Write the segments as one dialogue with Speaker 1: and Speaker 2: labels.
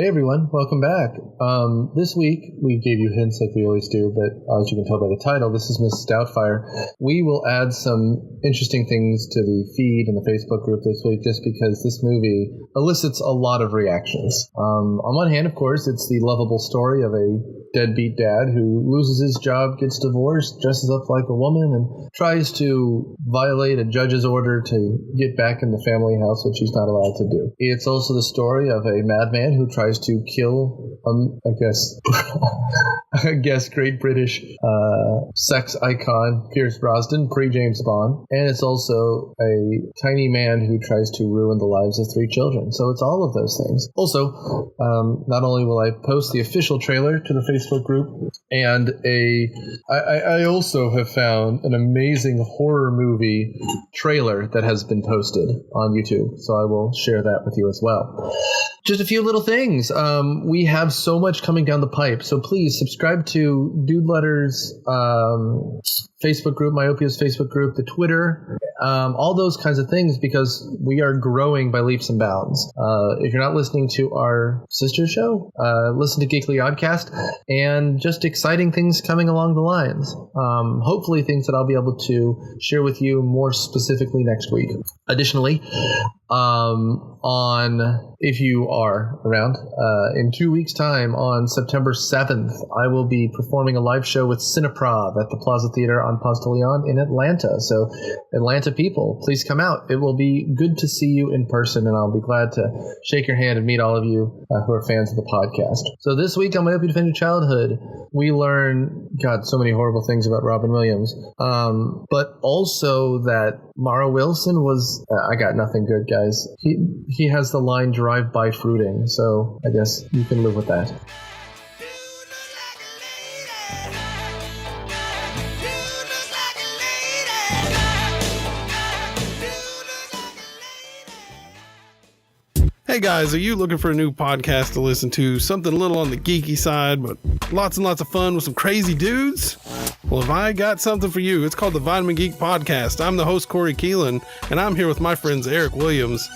Speaker 1: Hey everyone, welcome back. This week we gave you hints like we always do, but as you can tell by the title, this is Mrs. Doubtfire. We will add some interesting things to the feed and the Facebook group this week just because this movie elicits a lot of reactions. On one hand, of course, it's the lovable story of a deadbeat dad who loses his job, gets divorced, dresses up like a woman, and tries to violate a judge's order to get back in the family house, which he's not allowed to do. It's also the story of a madman who tries to kill, I guess, great British sex icon Pierce Brosnan, pre-James Bond. And it's also a tiny man who tries to ruin the lives of 3 children. So it's all of those things. Also, not only will I post the official trailer to the Facebook group, and I also have found an amazing horror movie trailer that has been posted on YouTube. So I will share that with you as well. Just a few little things. We have so much coming down the pipe, so please subscribe to Dude Letter's Facebook group, Myopia's Facebook group, the Twitter, all those kinds of things, because we are growing by leaps and bounds. If you're not listening to our sister show, listen to Geekly Oddcast, and just exciting things coming along the lines. Hopefully things that I'll be able to share with you more specifically next week. Additionally, if you are around, in 2 weeks' time, on September 7th, I will be performing a live show with Cineprov at the Plaza Theater on Ponce de Leon in Atlanta. So, Atlanta people, please come out. It will be good to see you in person, and I'll be glad to shake your hand and meet all of you who are fans of the podcast. So this week on Myopia Defend Your Childhood, we learn, so many horrible things about Robin Williams, but also that Mara Wilson was, I got nothing good, guys. He has the line drive-by fruiting, so I guess you can live with that.
Speaker 2: Hey guys, are you looking for a new podcast to listen to? Something a little on the geeky side, but lots and lots of fun with some crazy dudes? Well, have I got something for you. It's called the Vitamin Geek Podcast. I'm the host, Corey Keelan, and I'm here with my friends Eric Williams.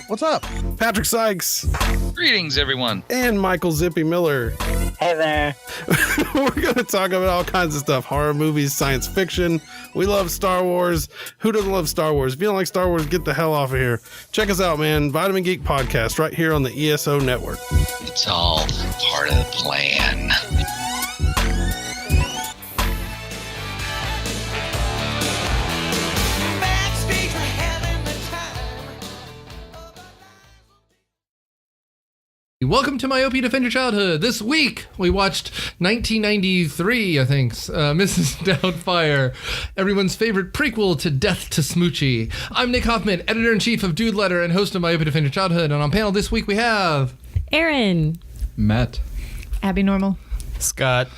Speaker 3: What's up?
Speaker 2: Patrick Sykes.
Speaker 4: Greetings, everyone.
Speaker 2: And Michael Zippy Miller.
Speaker 5: Hey there.
Speaker 2: We're going to talk about all kinds of stuff. Horror movies, science fiction. We love Star Wars. Who doesn't love Star Wars? If you don't like Star Wars, get the hell off of here. Check us out, man. Vitamin Geek Podcast right here on the ESO Network.
Speaker 4: It's all part of the plan.
Speaker 6: Welcome to Myopia Defend Your Childhood. This week, we watched 1993, I think, Mrs. Doubtfire, everyone's favorite prequel to Death to Smoochie. I'm Nic Hoffmann, editor-in-chief of Dude Letter and host of Myopia Defend Your Childhood. And on panel this week, we have...
Speaker 7: Erin.
Speaker 3: Matt.
Speaker 7: Abby Normal.
Speaker 3: Scott.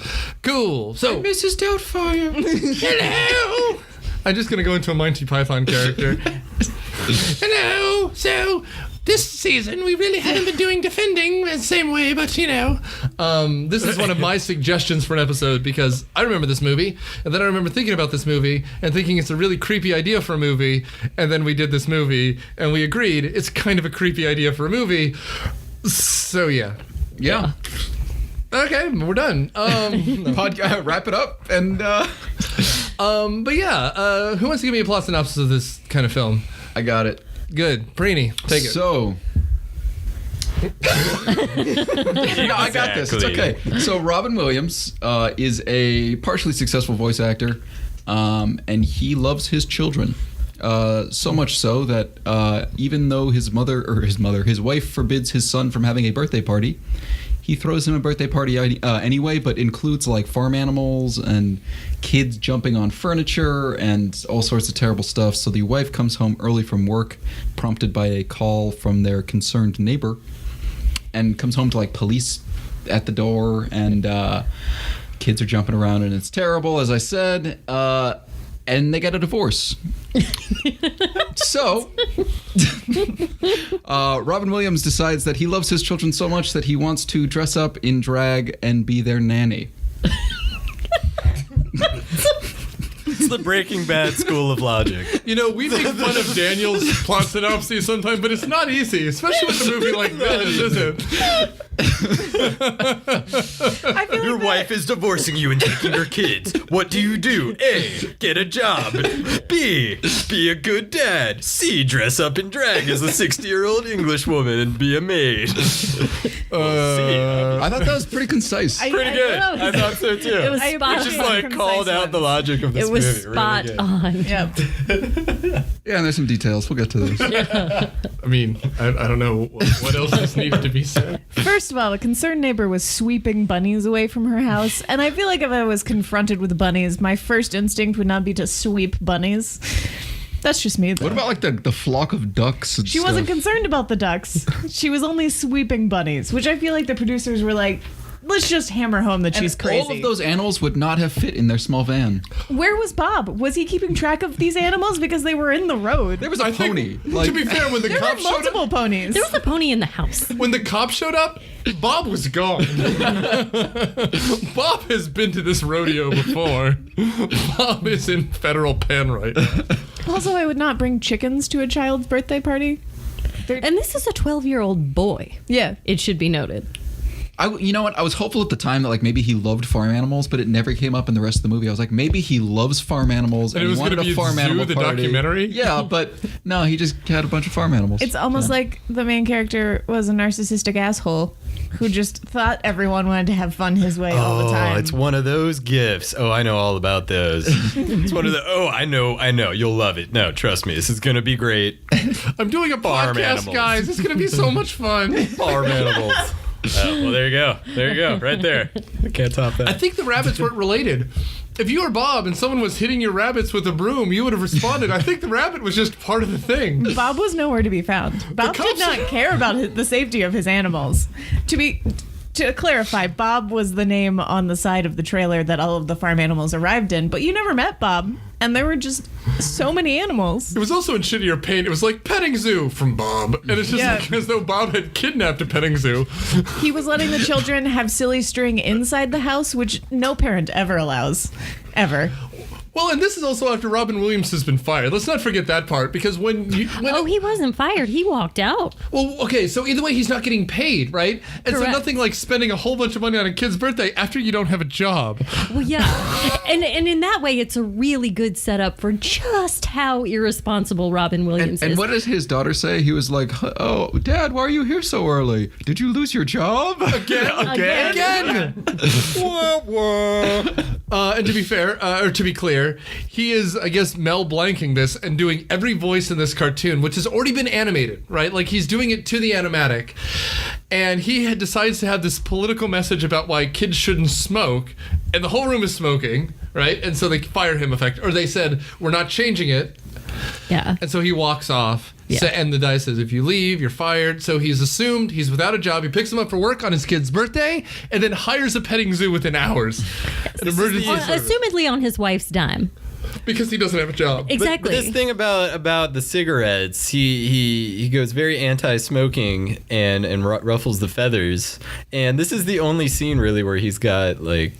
Speaker 6: Cool. So,
Speaker 3: I'm Mrs. Doubtfire.
Speaker 6: hello! I'm just going to go into a Monty Python character. Hello! So... this season, we really haven't been doing defending the same way, but this is one of my suggestions for an episode because I remember this movie, and then I remember thinking about this movie and thinking it's a really creepy idea for a movie, and then we did this movie, and we agreed it's kind of a creepy idea for a movie. So, yeah. Okay, we're done.
Speaker 3: Wrap it up, and...
Speaker 6: But yeah, who wants to give me a plot synopsis of this kind of film?
Speaker 3: I got it.
Speaker 6: Good. Preeny, take it.
Speaker 3: So... no, I got this. It's okay. So Robin Williams is a partially successful voice actor, and he loves his children. So much so that even though his wife forbids his son from having a birthday party, he throws him a birthday party anyway, but includes like farm animals and kids jumping on furniture and all sorts of terrible stuff. So the wife comes home early from work, prompted by a call from their concerned neighbor, and comes home to like police at the door, and kids are jumping around, and it's terrible, as I said. And they get a divorce. So, Robin Williams decides that he loves his children so much that he wants to dress up in drag and be their nanny.
Speaker 8: It's the Breaking Bad school of logic.
Speaker 6: You know, we make fun of Daniel's plot synopsis sometimes, but it's not easy, especially with a movie like this, is it?
Speaker 7: I feel
Speaker 8: Your
Speaker 7: like
Speaker 8: wife is divorcing you and taking your kids. What do? A, get a job. B, be a good dad. C, dress up in drag as a 60-year-old English woman and be a maid.
Speaker 3: I thought that was pretty concise.
Speaker 8: Pretty good. I thought so too.
Speaker 7: It was
Speaker 8: It
Speaker 7: spot
Speaker 8: just
Speaker 7: on.
Speaker 8: like called out the logic of this
Speaker 7: It was
Speaker 8: movie.
Speaker 7: spot
Speaker 8: really good.
Speaker 7: on.
Speaker 5: Yep.
Speaker 3: Yeah, and there's some details. We'll get to those.
Speaker 6: I mean, I don't know what else just needed to be said.
Speaker 5: First of all, a concerned neighbor was sweeping bunnies away from her house, and I feel like if I was confronted with bunnies, my first instinct would not be to sweep bunnies. That's just me, though.
Speaker 3: What about like the flock of ducks? And
Speaker 5: She wasn't concerned about the ducks. She was only sweeping bunnies, which I feel like the producers were like, let's just hammer home that she's crazy.
Speaker 3: All of those animals would not have fit in their small van.
Speaker 5: Where was Bob? Was he keeping track of these animals because they were in the road?
Speaker 3: There was a pony.
Speaker 6: To be fair, when the
Speaker 5: There were
Speaker 6: cops showed up,
Speaker 5: multiple ponies.
Speaker 7: There was a pony in the house.
Speaker 6: when the cops showed up, Bob was gone. Bob has been to this rodeo before. Bob is in federal pen right now.
Speaker 5: Also, I would not bring chickens to a child's birthday party.
Speaker 7: And this is a 12-year-old boy.
Speaker 5: Yeah.
Speaker 7: It should be noted.
Speaker 3: You know what? I was hopeful at the time that like maybe he loved farm animals, but it never came up in the rest of the movie. I was like, maybe he loves farm animals
Speaker 6: And
Speaker 3: and
Speaker 6: it was
Speaker 3: he wanted
Speaker 6: gonna be
Speaker 3: a farm
Speaker 6: Zoo,
Speaker 3: animal
Speaker 6: the
Speaker 3: party.
Speaker 6: documentary?
Speaker 3: Yeah, but no, he just had a bunch of farm animals.
Speaker 5: It's almost like the main character was a narcissistic asshole who just thought everyone wanted to have fun his way all the time.
Speaker 8: Oh, it's one of those gifts. Oh, I know all about those. It's one of the, I know, you'll love it. No, trust me, this is going to be great.
Speaker 6: I'm doing a
Speaker 8: Farm
Speaker 6: podcast,
Speaker 8: animals.
Speaker 6: guys. It's going to be so much fun.
Speaker 8: Farm animals. Well, there you go, right there. I can't top that.
Speaker 6: I think the rabbits weren't related. If you were Bob and someone was hitting your rabbits with a broom, you would have responded. I think the rabbit was just part of the thing.
Speaker 5: Bob was nowhere to be found. Bob did
Speaker 6: cops-
Speaker 5: not care about the safety of his animals. To clarify, Bob was the name on the side of the trailer that all of the farm animals arrived in, but you never met Bob, and there were just so many animals.
Speaker 6: It was also in shittier paint. It was like petting zoo from Bob. And it's just
Speaker 5: Yeah.
Speaker 6: like as though Bob had kidnapped a petting zoo.
Speaker 5: He was letting the children have silly string inside the house, which no parent ever allows. Ever.
Speaker 6: Well, and this is also after Robin Williams has been fired. Let's not forget that part, because when he
Speaker 7: wasn't fired. He walked out.
Speaker 6: well, okay, so either way, he's not getting paid, right? And so
Speaker 7: Correct.
Speaker 6: nothing like spending a whole bunch of money on a kid's birthday after you don't have a job.
Speaker 7: Well, yeah. and in that way, it's a really good setup for just how irresponsible Robin Williams
Speaker 3: and
Speaker 7: is.
Speaker 3: what did his daughter say? He was like, "Oh, Dad, why are you here so early? Did you lose your job
Speaker 6: Again. Wah, wah. And to be fair, or to be clear, he is, I guess, Mel blanking this and doing every voice in this cartoon, which has already been animated, right? Like he's doing it to the animatic. And he decides to have this political message about why kids shouldn't smoke, and the whole room is smoking, right? And so they fire him, or they said, we're not changing it.
Speaker 7: Yeah.
Speaker 6: And so he walks off.
Speaker 7: Yeah.
Speaker 6: And the guy says, if you leave, you're fired. So he's assumed he's without a job. He picks him up for work on his kid's birthday and then hires a petting zoo within hours. An emergency service.
Speaker 7: Assumedly on his wife's dime.
Speaker 6: Because he doesn't have a job.
Speaker 7: Exactly.
Speaker 8: But this thing about the cigarettes, he goes very anti-smoking and ruffles the feathers. And this is the only scene really where he's got like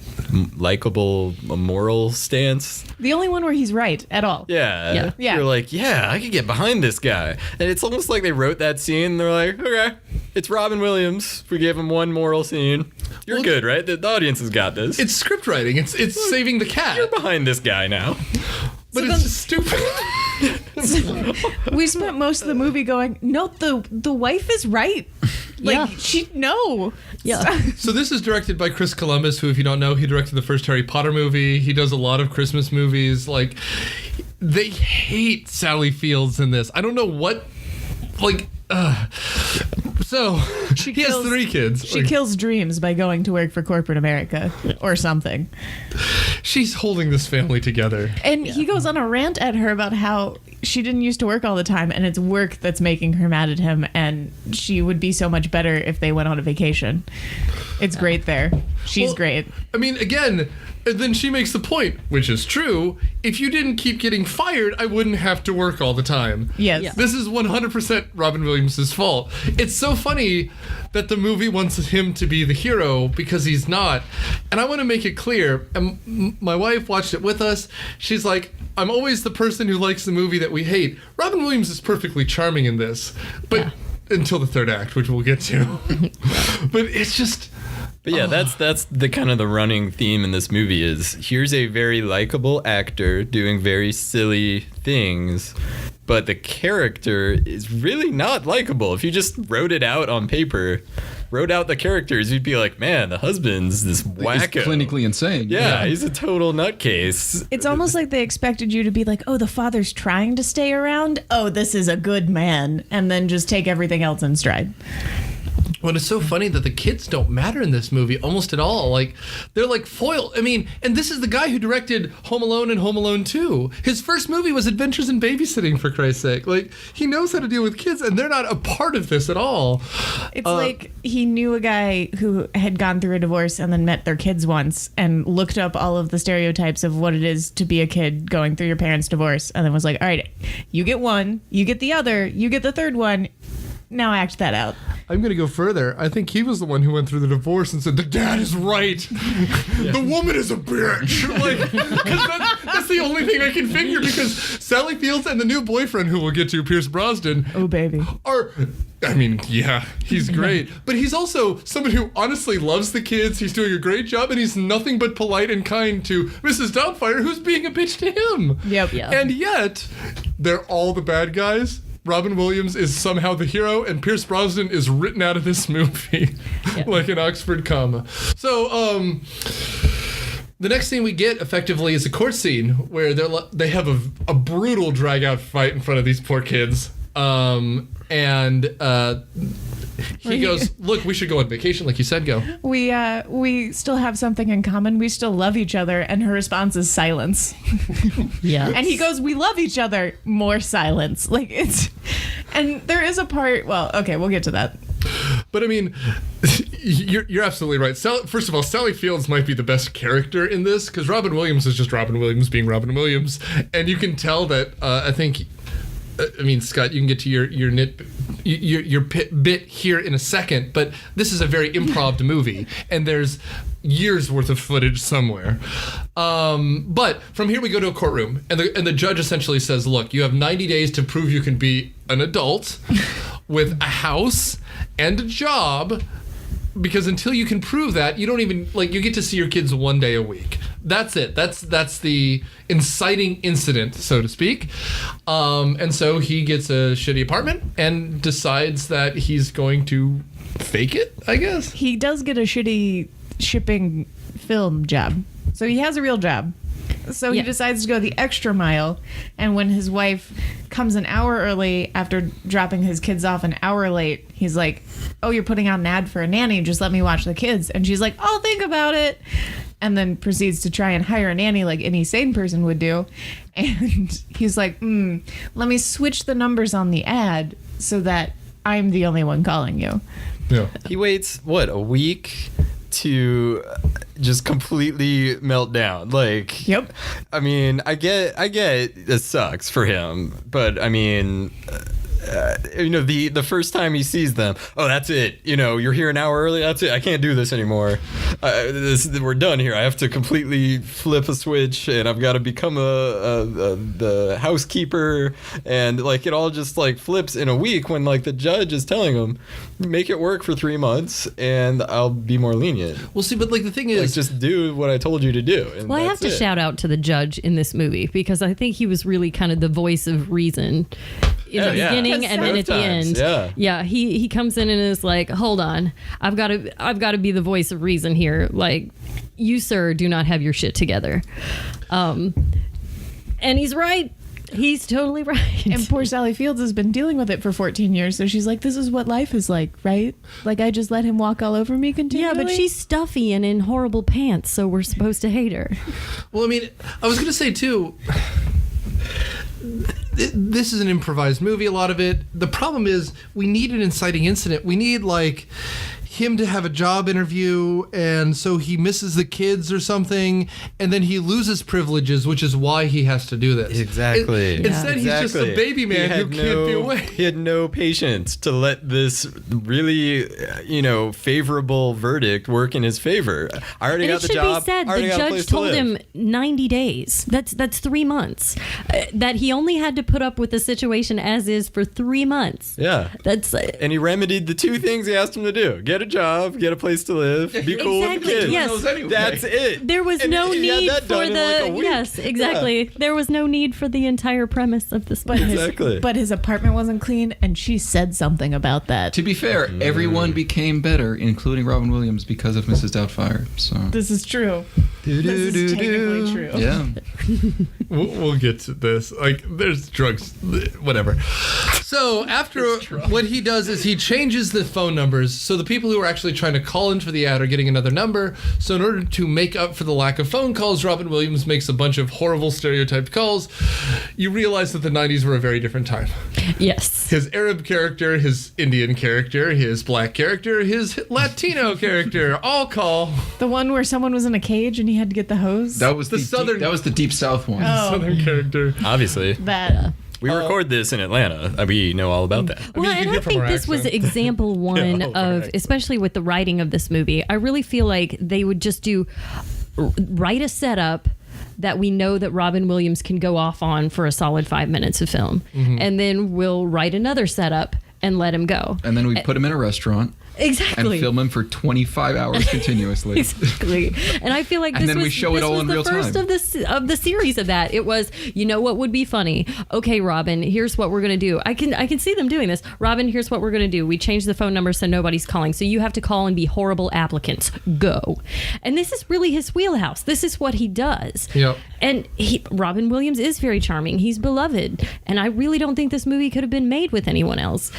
Speaker 8: likable moral stance.
Speaker 5: The only one where he's right at all.
Speaker 8: Yeah.
Speaker 5: Yeah.
Speaker 8: You're like, yeah, I could get behind this guy. And it's almost like they wrote that scene. And they're like, okay, it's Robin Williams. We gave him one moral scene. You're good, right? The audience has got this.
Speaker 6: It's script writing. It's saving the cat.
Speaker 8: You're behind this guy now.
Speaker 6: But it's just stupid.
Speaker 5: We spent most of the movie going, no, the wife is right. Like,
Speaker 7: Yeah. Yeah.
Speaker 6: So this is directed by Chris Columbus, who, if you don't know, he directed the first Harry Potter movie. He does a lot of Christmas movies. Like, they hate Sally Fields in this. I don't know what, So, he has 3 kids.
Speaker 5: She kills dreams by going to work for corporate America or something.
Speaker 6: She's holding this family together.
Speaker 5: And he goes on a rant at her about how she didn't used to work all the time and it's work that's making her mad at him, and she would be so much better if they went on a vacation. It's great there. She's great.
Speaker 6: I mean, again, and then she makes the point, which is true. If you didn't keep getting fired, I wouldn't have to work all the time.
Speaker 5: Yes.
Speaker 7: Yeah.
Speaker 6: This is 100% Robin Williams' fault. It's so funny that the movie wants him to be the hero because he's not. And I want to make it clear, and my wife watched it with us. She's like, I'm always the person who likes the movie that we hate. Robin Williams is perfectly charming in this. But until the third act, which we'll get to. But it's just.
Speaker 8: But yeah, that's the kind of the running theme in this movie is here's a very likable actor doing very silly things, but the character is really not likable. If you just wrote it out on paper, wrote out the characters, you'd be like, man, the husband's this wacko.
Speaker 3: He's clinically insane.
Speaker 8: Yeah, he's a total nutcase.
Speaker 5: It's almost like they expected you to be like, oh, the father's trying to stay around. Oh, this is a good man. And then just take everything else in stride.
Speaker 6: Well, it's so funny that the kids don't matter in this movie almost at all. Like, they're like foil. I mean, and this is the guy who directed Home Alone and Home Alone 2. His first movie was Adventures in Babysitting, for Christ's sake. Like, he knows how to deal with kids, and they're not a part of this at all.
Speaker 5: It's like he knew a guy who had gone through a divorce and then met their kids once and looked up all of the stereotypes of what it is to be a kid going through your parents' divorce, and then was like, all right, you get one, you get the other, you get the third one. Now act that out.
Speaker 6: I'm going to go further. I think he was the one who went through the divorce and said, the dad is right. The woman is a bitch. Like, because that's the only thing I can figure, because Sally Fields and the new boyfriend, who we'll get to, Pierce Brosnan.
Speaker 5: Oh, baby.
Speaker 6: I mean, yeah, he's great. But he's also someone who honestly loves the kids. He's doing a great job, and he's nothing but polite and kind to Mrs. Doubtfire, who's being a bitch to him.
Speaker 5: Yep.
Speaker 7: Yeah.
Speaker 6: And yet, they're all the bad guys. Robin Williams is somehow the hero, and Pierce Brosnan is written out of this movie like an Oxford comma. So, the next thing we get effectively is a court scene where they have a brutal drag-out fight in front of these poor kids. He goes, look, we should go on vacation, like you said, go.
Speaker 5: We still have something in common. We still love each other. And her response is silence.
Speaker 7: Yeah.
Speaker 5: And he goes, we love each other. More silence. Like, it's... And there is a part... Well, okay, we'll get to that.
Speaker 6: But I mean, you're absolutely right. First of all, Sally Fields might be the best character in this, because Robin Williams is just Robin Williams being Robin Williams. And you can tell that, I think... I mean, Scott, you can get to your bit here in a second, but this is a very improv movie, and there's years worth of footage somewhere. But from here we go to a courtroom, and the judge essentially says, look, you have 90 days to prove you can be an adult with a house and a job, because until you can prove that, you don't even, like, you get to see your kids one day a week. That's it. That's the inciting incident, so to speak. And so he gets a shitty apartment and decides that he's going to fake it, I guess.
Speaker 5: He does get a shitty shipping film job. So he has a real job. So he decides to go the extra mile. And when his wife comes an hour early after dropping his kids off an hour late, he's like, oh, you're putting out an ad for a nanny. Just let me watch the kids. And she's like, I'll think about it. And then proceeds to try and hire a nanny like any sane person would do. And he's like, let me switch the numbers on the ad so that I'm the only one calling you.
Speaker 6: Yeah.
Speaker 8: He waits, a week to just completely melt down. Like,
Speaker 5: Yep.
Speaker 8: I mean, I get it sucks for him, but I mean, the first time he sees them, oh, that's it. You're here an hour early. That's it. I can't do this anymore. We're done here. I have to completely flip a switch, and I've got to become the housekeeper, and like it all just like flips in a week when like the judge is telling him, make it work for 3 months, and I'll be more lenient.
Speaker 6: Well, see, but like the thing is,
Speaker 8: like, just do what I told you to do. And
Speaker 7: well, I have to shout out to the judge in this movie, because I think he was really kind of the voice of reason in the beginning and then at the end. Yeah. He comes in and is like, hold on, I've got to be the voice of reason here. Like, you, sir, do not have your shit together. And he's right. He's totally right.
Speaker 5: And poor Sally Fields has been dealing with it for 14 years, so she's like, this is what life is like, right? Like, I just let him walk all over me continually?
Speaker 7: Yeah, but she's stuffy and in horrible pants, so we're supposed to hate her.
Speaker 6: Well, I mean, I was going to say, too, this is an improvised movie, a lot of it. The problem is we need an inciting incident. We need, like, him to have a job interview, and so he misses the kids or something, and then he loses privileges, which is why he has to do this.
Speaker 8: Exactly.
Speaker 6: Instead, he's just a baby man who can't be away.
Speaker 8: He had no patience to let this really, favorable verdict work in his favor. I already got the job.
Speaker 7: It should be said, the judge told him 90 days. That's 3 months. That he only had to put up with the situation as is for 3 months.
Speaker 8: Yeah. And he remedied the two things he asked him to do: get a job, get a place to live, be cool with the kids.
Speaker 7: Yes.
Speaker 8: That's it.
Speaker 7: There was no need for yes, exactly. Yeah. There was no need for the entire premise of this.
Speaker 5: But his apartment wasn't clean, and she said something about that.
Speaker 3: To be fair, everyone became better, including Robin Williams, because of Mrs. Doubtfire. So
Speaker 5: this is true. This is technically true.
Speaker 3: Yeah.
Speaker 6: We'll get to this. Like, there's drugs, whatever. So after what he does is he changes the phone numbers, so the people who are actually trying to call in for the ad are getting another number. So in order to make up for the lack of phone calls, Robin Williams makes a bunch of horrible stereotyped calls. You realize that the 90s were a very different time.
Speaker 7: Yes.
Speaker 6: His Arab character, his Indian character, his black character, his Latino character all call.
Speaker 5: The one where someone was in a cage and he had to get the hose?
Speaker 3: That was the southern. That was the Deep South one.
Speaker 5: Oh.
Speaker 6: Southern character.
Speaker 8: Obviously.
Speaker 5: That.
Speaker 8: We record this in Atlanta. We know all about that.
Speaker 7: Well, and I think this was example one of, especially with the writing of this movie, I really feel like they would just write a setup that we know that Robin Williams can go off on for a solid 5 minutes of film. And then we'll write another setup and let him go.
Speaker 3: And then we put him in a restaurant.
Speaker 7: Exactly.
Speaker 3: And film him for 25 hours continuously.
Speaker 7: Exactly. And I feel like this was the first of the series of that. It was, what would be funny? Okay, Robin, here's what we're going to do. I can see them doing this. Robin, here's what we're going to do. We change the phone number so nobody's calling. So you have to call and be horrible applicants. Go. And this is really his wheelhouse. This is what he does.
Speaker 6: Yep.
Speaker 7: And Robin Williams is very charming. He's beloved. And I really don't think this movie could have been made with anyone else.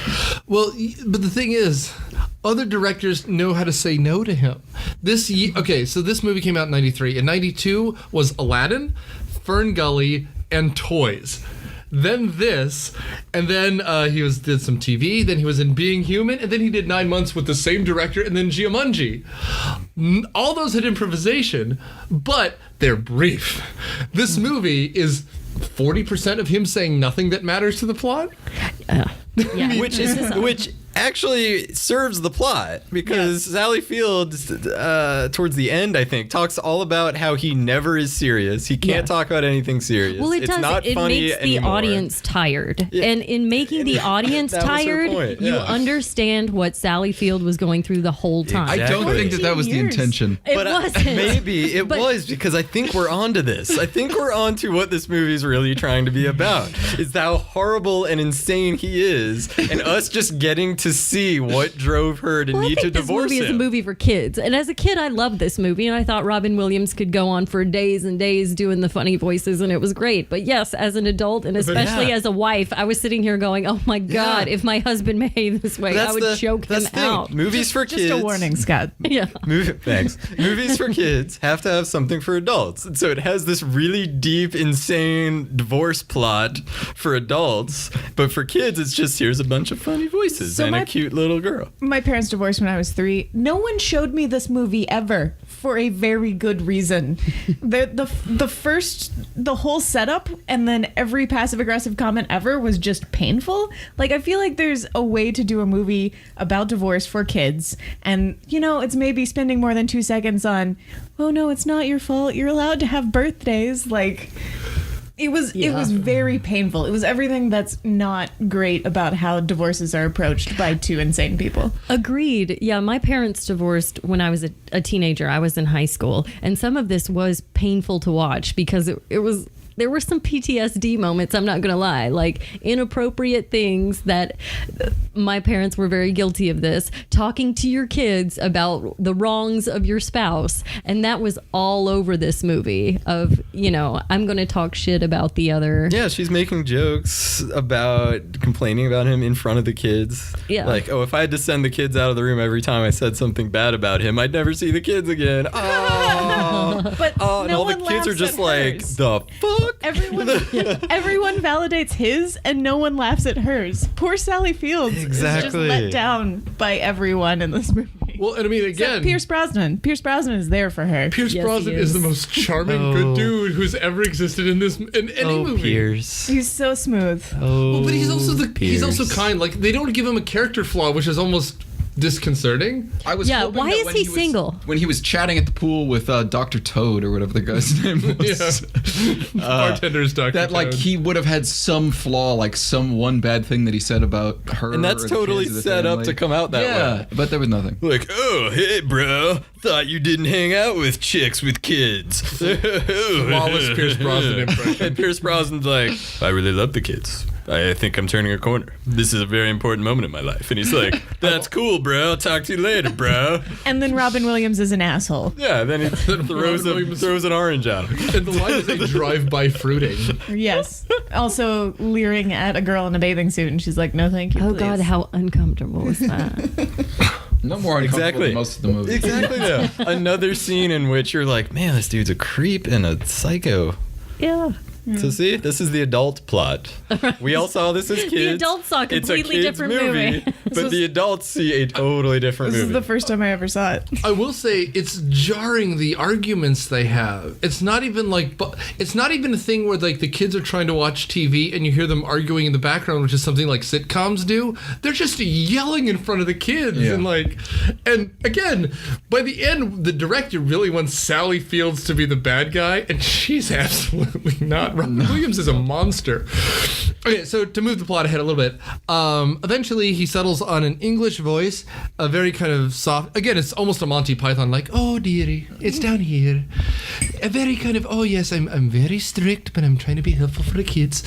Speaker 6: Well, but the thing is, other directors know how to say no to him. So this movie came out in 93. In 92 was Aladdin, Fern Gully, and Toys. Then this, and then he did some TV, then he was in Being Human, and then he did 9 months with the same director, and then Jumanji. All those had improvisation, but they're brief. This movie is 40% of him saying nothing that matters to the plot.
Speaker 7: Yeah.
Speaker 8: Which actually serves the plot, because Sally Field, towards the end, I think, talks all about how he never is serious. He can't talk about anything serious.
Speaker 7: Well, it's not funny makes the audience tired. Yeah. And in making the audience tired, you understand what Sally Field was going through the whole time.
Speaker 3: Exactly. I don't think that was the intention.
Speaker 7: It wasn't.
Speaker 8: Maybe it was, because I think we're onto this. I think we're onto what this movie's really trying to be about. Is how horrible and insane he is, and us just getting to see what drove her to need to divorce him.
Speaker 7: This movie is a movie for kids, and as a kid, I loved this movie, and I thought Robin Williams could go on for days and days doing the funny voices, and it was great. But yes, as an adult, and especially as a wife, I was sitting here going, "Oh my God, if my husband behaved this way, I would choke him out."
Speaker 8: Movies for kids.
Speaker 5: Just a warning, Scott.
Speaker 7: Yeah.
Speaker 8: Thanks. Movies for kids have to have something for adults, and so it has this really deep, insane divorce plot for adults, but for kids, it's just here's a bunch of funny voices and a cute little girl.
Speaker 5: My parents divorced when I was 3. No one showed me this movie ever, for a very good reason. The whole setup and then every passive aggressive comment ever was just painful. Like, I feel like there's a way to do a movie about divorce for kids, and it's maybe spending more than 2 seconds on, oh no, it's not your fault, you're allowed to have birthdays. Like, it was very painful. It was everything that's not great about how divorces are approached by two insane people.
Speaker 7: Agreed. Yeah, my parents divorced when I was a teenager. I was in high school, and some of this was painful to watch because it was. There were some PTSD moments, I'm not going to lie, like inappropriate things that my parents were very guilty of this, talking to your kids about the wrongs of your spouse. And that was all over this movie of, I'm going to talk shit about the other.
Speaker 8: Yeah, she's making jokes about complaining about him in front of the kids.
Speaker 7: Yeah.
Speaker 8: Like, if I had to send the kids out of the room every time I said something bad about him, I'd never see the kids again.
Speaker 5: But
Speaker 8: and all the kids are just like, the fuck?
Speaker 5: Everyone validates his, and no one laughs at hers. Poor Sally Fields is just let down by everyone in this movie.
Speaker 6: Well, and I mean, again,
Speaker 5: Pierce Brosnan. Pierce Brosnan is there for her.
Speaker 6: Pierce
Speaker 7: Yes,
Speaker 6: Brosnan
Speaker 7: he
Speaker 6: is the
Speaker 7: is.
Speaker 6: most charming, good dude who's ever existed in any movie.
Speaker 8: Pierce.
Speaker 5: He's so smooth.
Speaker 6: Well, but he's also he's also
Speaker 8: Pierce.
Speaker 6: kind. Like, they don't give him a character flaw, which is almost disconcerting.
Speaker 3: I was
Speaker 7: Yeah,
Speaker 3: hoping
Speaker 7: why
Speaker 3: that
Speaker 7: is
Speaker 3: when
Speaker 7: he
Speaker 3: was-
Speaker 7: single?
Speaker 3: when he was chatting at the pool with Dr. Toad or whatever the guy's name was.
Speaker 6: Bartender's Dr.
Speaker 3: That like
Speaker 6: Toad.
Speaker 3: he would have had some flaw, like some one bad thing that he said about her.
Speaker 8: And that's
Speaker 3: or the
Speaker 8: totally
Speaker 3: kids or the
Speaker 8: set up
Speaker 3: family.
Speaker 8: to come out that
Speaker 3: yeah,
Speaker 8: way.
Speaker 3: but there was nothing.
Speaker 8: Like, oh, hey, bro. Thought you didn't hang out with chicks with kids.
Speaker 6: Flawless Pierce Brosnan impression.
Speaker 8: And Pierce Brosnan's like, I really love the kids. I think I'm turning a corner. This is a very important moment in my life. And he's like, that's cool, bro. I'll talk to you later, bro.
Speaker 5: And then Robin Williams is an asshole.
Speaker 8: Yeah, then he throws an orange at him.
Speaker 6: And the line is a drive-by fruiting.
Speaker 5: Yes. Also leering at a girl in a bathing suit, and she's like, "No, thank you."
Speaker 7: Oh
Speaker 5: please."
Speaker 7: God, how uncomfortable was that?
Speaker 3: No more uncomfortable
Speaker 8: Exactly.
Speaker 3: than most of the movie.
Speaker 8: Exactly, though. Another scene in which you're like, man, this dude's a creep and a psycho.
Speaker 7: Yeah.
Speaker 8: So see, this is the adult plot. We all saw this as kids.
Speaker 7: The adults saw a
Speaker 8: It's
Speaker 7: completely
Speaker 8: kid's
Speaker 7: different movie.
Speaker 8: but the adults see a totally different
Speaker 5: This
Speaker 8: movie.
Speaker 5: is the first time I ever saw it.
Speaker 6: I will say it's jarring, the arguments they have. It's not even like, it's not even a thing where like the kids are trying to watch TV and you hear them arguing in the background, which is something like sitcoms do. They're just yelling in front of the kids and again, by the end, the director really wants Sally Fields to be the bad guy, and she's absolutely not. Robin Williams is a monster. Okay, so to move the plot ahead a little bit, eventually he settles on an English voice, a very kind of soft, again, it's almost a Monty Python, like, oh dearie, it's down here. A very kind of, oh yes, I'm very strict, but I'm trying to be helpful for the kids,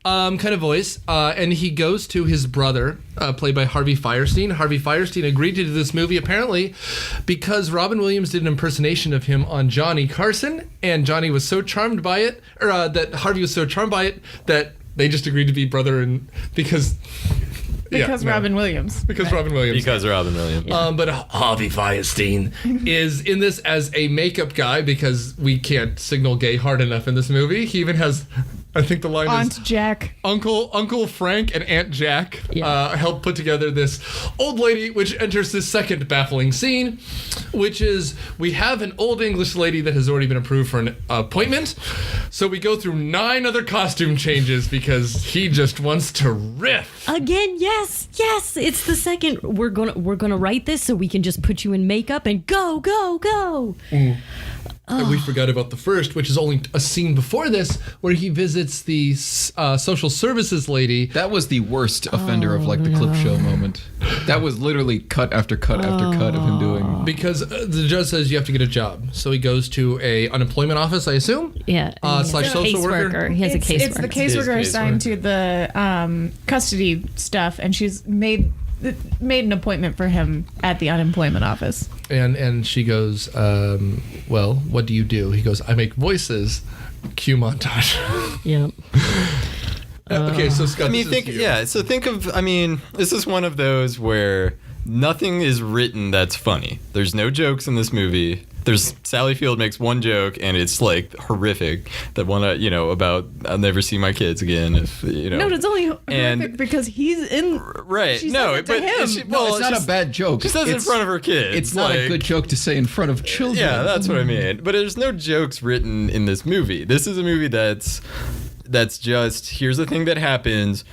Speaker 6: kind of voice. And he goes to his brother, played by Harvey Fierstein. Harvey Fierstein agreed to do this movie, apparently, because Robin Williams did an impersonation of him on Johnny Carson, and Johnny was so charmed by it, that Harvey was so charmed by it, that they just agreed to be brother and because
Speaker 5: Robin Williams.
Speaker 6: Because Robin Williams.
Speaker 8: Because Robin Williams.
Speaker 6: But Harvey Fierstein is in this as a makeup guy because we can't signal gay hard enough in this movie. He even has, I think the line
Speaker 5: Aunt
Speaker 6: is
Speaker 5: Jack.
Speaker 6: Uncle Frank and Aunt Jack helped put together this old lady, which enters this second baffling scene, which is we have an old English lady that has already been approved for an appointment. So we go through 9 other costume changes because he just wants to riff.
Speaker 7: Again, yes. It's the second. We're gonna write this so we can just put you in makeup and go.
Speaker 6: And we forgot about the first, which is only a scene before this, where he visits the social services lady.
Speaker 3: That was the worst offender of like the clip show moment. That was literally cut after cut after cut of him doing.
Speaker 6: Because the judge says you have to get a job. So he goes to a unemployment office, I assume?
Speaker 7: Yeah.
Speaker 6: Slash social worker.
Speaker 7: He has a caseworker.
Speaker 5: It's the caseworker assigned to the custody stuff, and she's made an appointment for him at the unemployment office.
Speaker 6: And she goes, well, what do you do? He goes, I make voices. Cue montage.
Speaker 7: Yep.
Speaker 6: Okay, so Scott,
Speaker 8: think of, this is one of those where nothing is written that's funny. There's no jokes in this movie. There's Sally Field makes one joke and it's like horrific. That one, about I'll never see my kids again. If
Speaker 5: No, it's only horrific because he's in.
Speaker 8: Right.
Speaker 5: She
Speaker 8: No,
Speaker 5: said it to
Speaker 8: but
Speaker 5: him.
Speaker 3: It's not a bad joke.
Speaker 8: She says it in front of her kids.
Speaker 3: It's not a good joke to say in front of children.
Speaker 8: Yeah, that's what I mean. But there's no jokes written in this movie. This is a movie that's just here's the thing that happens,